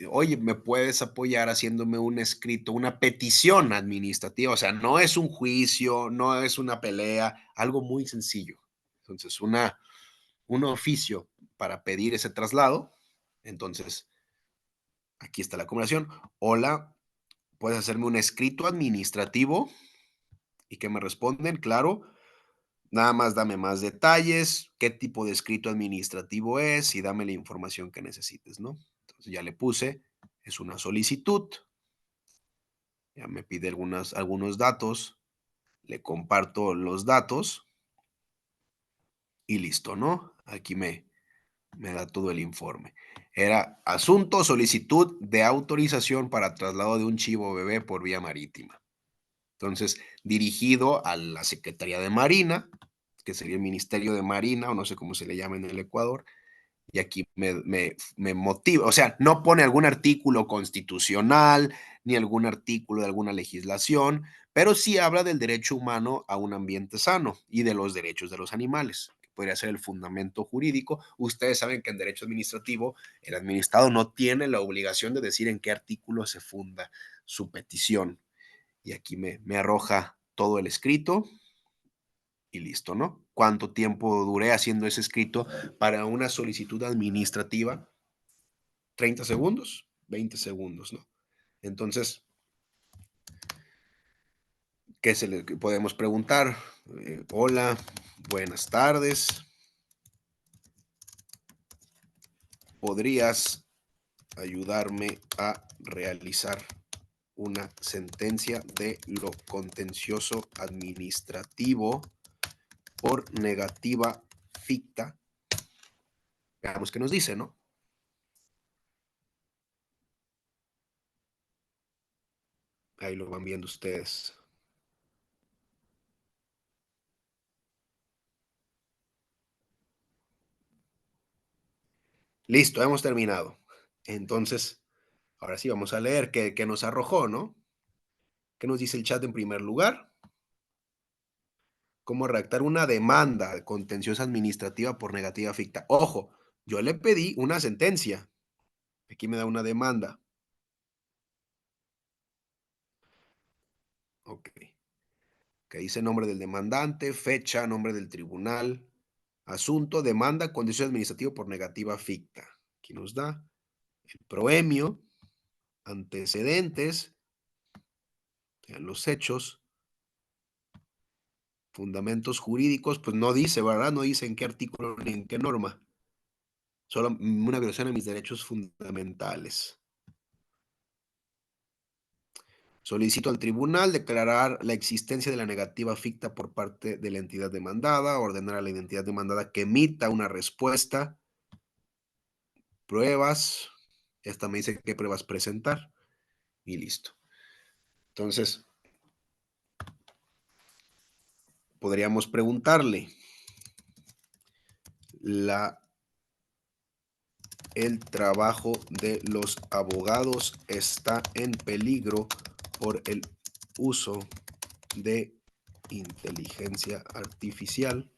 B: oye, ¿me puedes apoyar haciéndome un escrito, una petición administrativa? O sea, no es un juicio, no es una pelea, algo muy sencillo. Entonces, un oficio para pedir ese traslado. Entonces, aquí está la conversación. Hola, ¿puedes hacerme un escrito administrativo? Y que me responden, claro. Nada más dame más detalles, qué tipo de escrito administrativo es y dame la información que necesites, ¿no? Entonces ya le puse, es una solicitud, ya me pide algunos datos, le comparto los datos y listo, ¿no? Aquí me da todo el informe. Era asunto, solicitud de autorización para traslado de un chivo bebé por vía marítima. Entonces, dirigido a la Secretaría de Marina, que sería el Ministerio de Marina, o no sé cómo se le llama en el Ecuador, y aquí me motiva, o sea, no pone algún artículo constitucional, ni algún artículo de alguna legislación, pero sí habla del derecho humano a un ambiente sano y de los derechos de los animales, que podría ser el fundamento jurídico. Ustedes saben que en derecho administrativo, el administrado no tiene la obligación de decir en qué artículo se funda su petición. Y aquí me arroja todo el escrito y listo, ¿no? ¿Cuánto tiempo duré haciendo ese escrito para una solicitud administrativa? 30 segundos, 20 segundos, ¿no? Entonces, ¿qué se le podemos preguntar? Hola, buenas tardes. ¿Podrías ayudarme a realizar una sentencia de lo contencioso administrativo por negativa ficta. Veamos qué nos dice, ¿no? Ahí lo van viendo ustedes. Listo, hemos terminado. Entonces, ahora sí vamos a leer qué nos arrojó, ¿no? ¿Qué nos dice el chat en primer lugar? Cómo redactar una demanda contenciosa administrativa por negativa ficta. Ojo, yo le pedí una sentencia. Aquí me da una demanda. Ok. Que dice nombre del demandante, fecha, nombre del tribunal, asunto, demanda, condición administrativa por negativa ficta. Aquí nos da el proemio, antecedentes, los hechos, fundamentos jurídicos, pues no dice, ¿verdad? No dice en qué artículo ni en qué norma. Solo una violación a mis derechos fundamentales. Solicito al tribunal declarar la existencia de la negativa ficta por parte de la entidad demandada, ordenar a la entidad demandada que emita una respuesta, pruebas, esta me dice qué pruebas presentar y listo. Entonces, podríamos preguntarle, el trabajo de los abogados está en peligro por el uso de inteligencia artificial.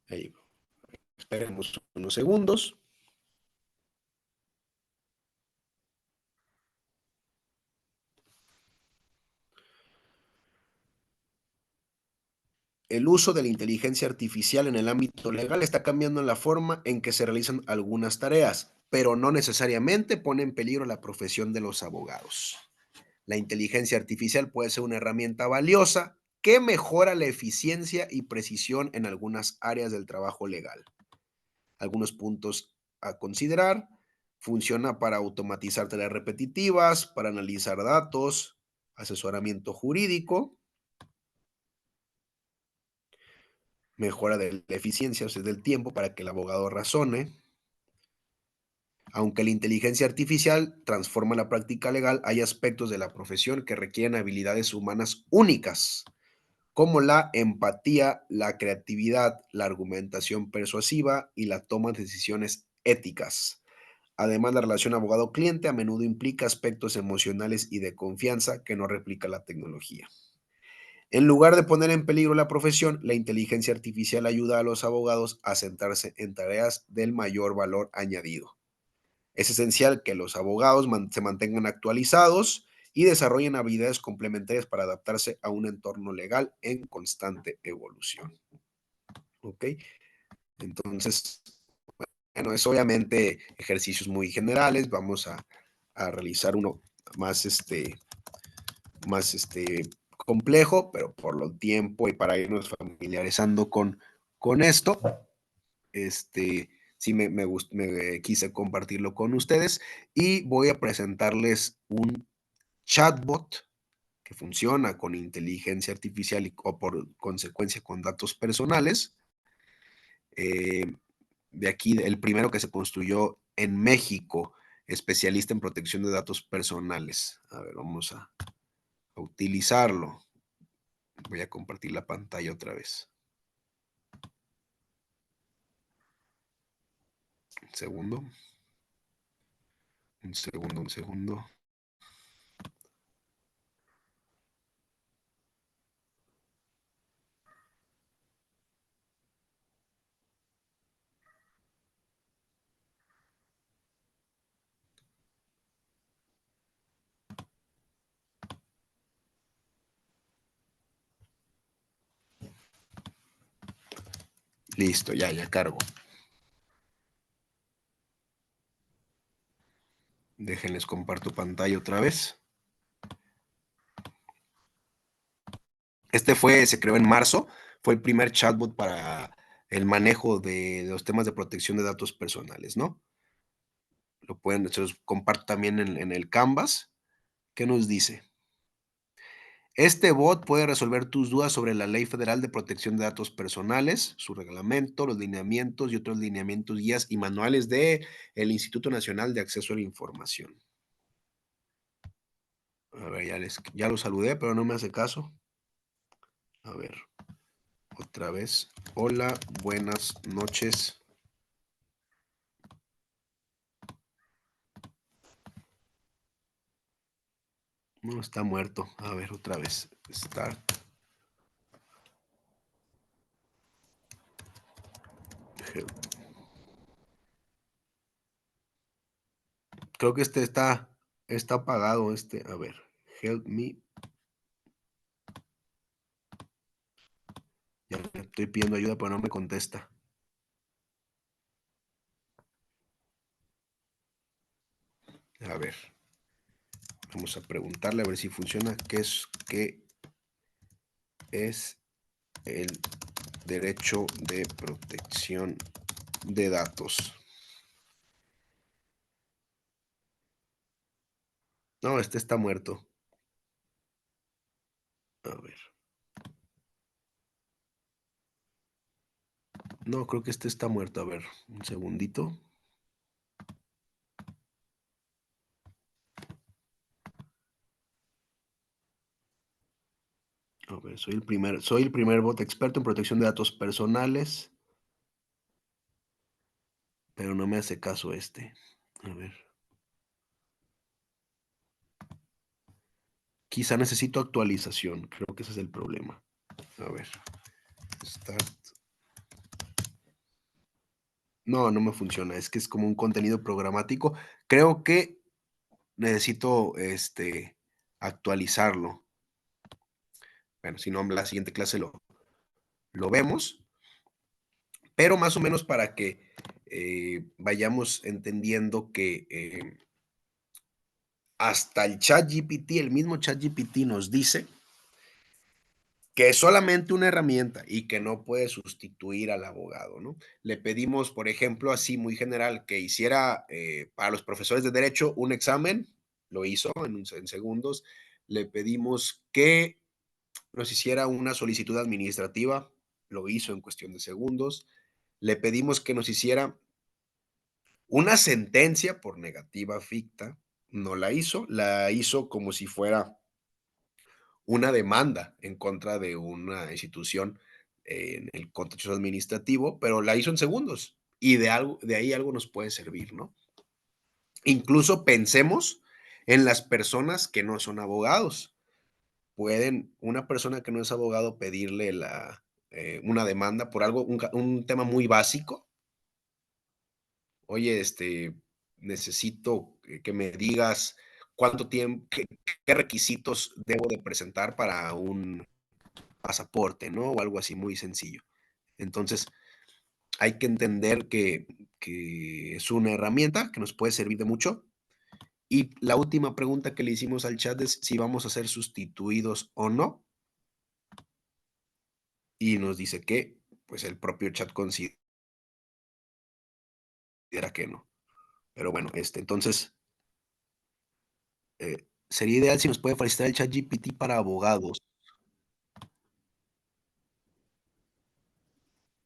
B: Ahí, esperemos unos segundos. El uso de la inteligencia artificial en el ámbito legal está cambiando la forma en que se realizan algunas tareas, pero no necesariamente pone en peligro la profesión de los abogados. La inteligencia artificial puede ser una herramienta valiosa que mejora la eficiencia y precisión en algunas áreas del trabajo legal. Algunos puntos a considerar: funciona para automatizar tareas repetitivas, para analizar datos, asesoramiento jurídico, mejora de la eficiencia, o sea, del tiempo para que el abogado razone. Aunque la inteligencia artificial transforma la práctica legal, hay aspectos de la profesión que requieren habilidades humanas únicas, como la empatía, la creatividad, la argumentación persuasiva y la toma de decisiones éticas. Además, la relación abogado-cliente a menudo implica aspectos emocionales y de confianza que no replica la tecnología. En lugar de poner en peligro la profesión, la inteligencia artificial ayuda a los abogados a centrarse en tareas del mayor valor añadido. Es esencial que los abogados se mantengan actualizados y desarrollen habilidades complementarias para adaptarse a un entorno legal en constante evolución. ¿Ok? Entonces, bueno, es obviamente ejercicios muy generales. Vamos a realizar uno más, complejo, pero por lo tiempo y para irnos familiarizando con esto, sí me quise compartirlo con ustedes y voy a presentarles un chatbot que funciona con inteligencia artificial o por consecuencia con datos personales. De aquí, el primero que se construyó en México, especialista en protección de datos personales. A ver, vamos a utilizarlo. Voy a compartir la pantalla otra vez. Un segundo. Un segundo. Listo, ya cargo. Déjenles comparto pantalla otra vez. Se creó en marzo, fue el primer chatbot para el manejo de los temas de protección de datos personales, ¿no? lo pueden, se los comparto también en el Canvas. ¿Qué nos dice? Este bot puede resolver tus dudas sobre la Ley Federal de Protección de Datos Personales, su reglamento, los lineamientos y otros lineamientos, guías y manuales de el Instituto Nacional de Acceso a la Información. A ver, ya lo saludé, pero no me hace caso. A ver, otra vez. Hola, buenas noches. No, está muerto. A ver, otra vez. Start. Help. Creo que este está apagado. A ver, help me. Ya le estoy pidiendo ayuda, pero no me contesta. A ver. Vamos a preguntarle a ver si funciona. ¿Qué es el derecho de protección de datos? No, este está muerto. A ver. No, creo que este está muerto. A ver, un segundito. A ver, soy el primer bot experto en protección de datos personales, pero no me hace caso este. A ver. Quizá necesito actualización. Creo que ese es el problema. A ver. Start. No, no me funciona. Es que es como un contenido programático. Creo que necesito actualizarlo. Bueno, si no, en la siguiente clase lo vemos. Pero más o menos para que vayamos entendiendo que hasta el ChatGPT, el mismo ChatGPT nos dice que es solamente una herramienta y que no puede sustituir al abogado, ¿no? Le pedimos, por ejemplo, así muy general, que hiciera para los profesores de derecho un examen, lo hizo en segundos. Le pedimos que nos hiciera una solicitud administrativa, lo hizo en cuestión de segundos. Le pedimos que nos hiciera una sentencia por negativa ficta, no la hizo como si fuera una demanda en contra de una institución en el contexto administrativo, pero la hizo en segundos y de ahí algo nos puede servir, ¿no? Incluso pensemos en las personas que no son abogados. Pueden una persona que no es abogado pedirle una demanda por algo, un tema muy básico. Oye, necesito que me digas cuánto tiempo, qué requisitos debo de presentar para un pasaporte, ¿no? O algo así muy sencillo. Entonces, hay que entender que es una herramienta que nos puede servir de mucho. Y la última pregunta que le hicimos al chat es si vamos a ser sustituidos o no. Y nos dice que, pues, el propio chat considera que no. Pero bueno, entonces, sería ideal si nos puede facilitar el chat GPT para abogados.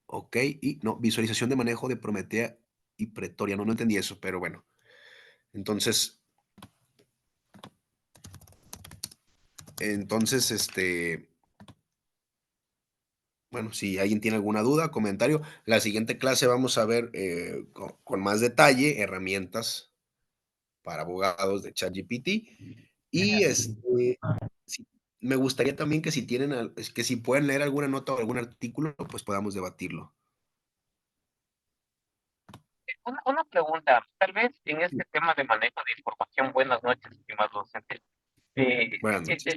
B: Ok, y no, visualización de manejo de Prometea y Pretoria. No entendí eso, pero bueno. Entonces, bueno, si alguien tiene alguna duda, comentario. La siguiente clase vamos a ver con más detalle herramientas para abogados de ChatGPT. Y sí, me gustaría también que si tienen, que si pueden leer alguna nota o algún artículo, pues podamos debatirlo.
E: Una pregunta, tal vez en este tema de manejo de información, buenas noches, estimado docente.
B: Buenas noches.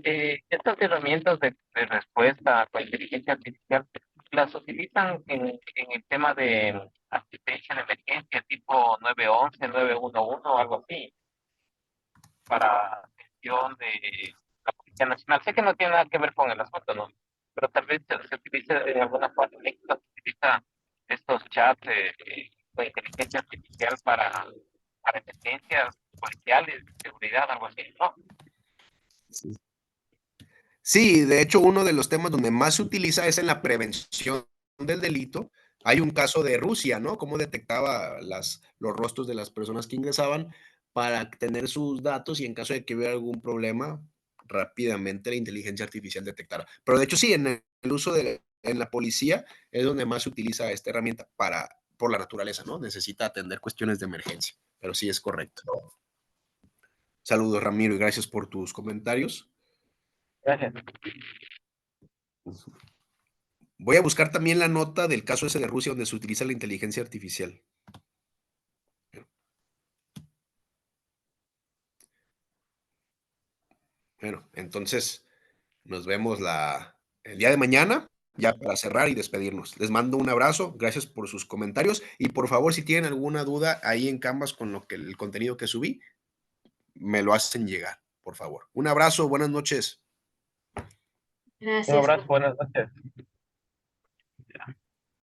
E: Estas herramientas de respuesta con inteligencia artificial, ¿las utilizan en el tema de asistencia de emergencia tipo 911, 911 o algo así, para atención de la Policía Nacional? Sé que no tiene nada que ver con el asunto, ¿no? Pero tal vez se utilice de alguna forma, se utiliza estos chats con inteligencia artificial para emergencias policiales, seguridad, algo así, ¿no?
B: Sí. Sí, de hecho, uno de los temas donde más se utiliza es en la prevención del delito. Hay un caso de Rusia, ¿no? Cómo detectaba los rostros de las personas que ingresaban para tener sus datos y en caso de que hubiera algún problema, rápidamente la inteligencia artificial detectara. Pero de hecho, sí, en el uso en la policía es donde más se utiliza esta herramienta por la naturaleza, ¿no? Necesita atender cuestiones de emergencia, pero sí es correcto. Saludos, Ramiro, y gracias por tus comentarios.
E: Gracias.
B: Voy a buscar también la nota del caso ese de Rusia donde se utiliza la inteligencia artificial. Bueno, entonces nos vemos el día de mañana, ya para cerrar y despedirnos. Les mando un abrazo, gracias por sus comentarios y por favor, si tienen alguna duda ahí en Canvas con el contenido que subí, me lo hacen llegar, por favor. Un abrazo, buenas noches.
E: Un
F: Gracias.
E: abrazo, buenas noches.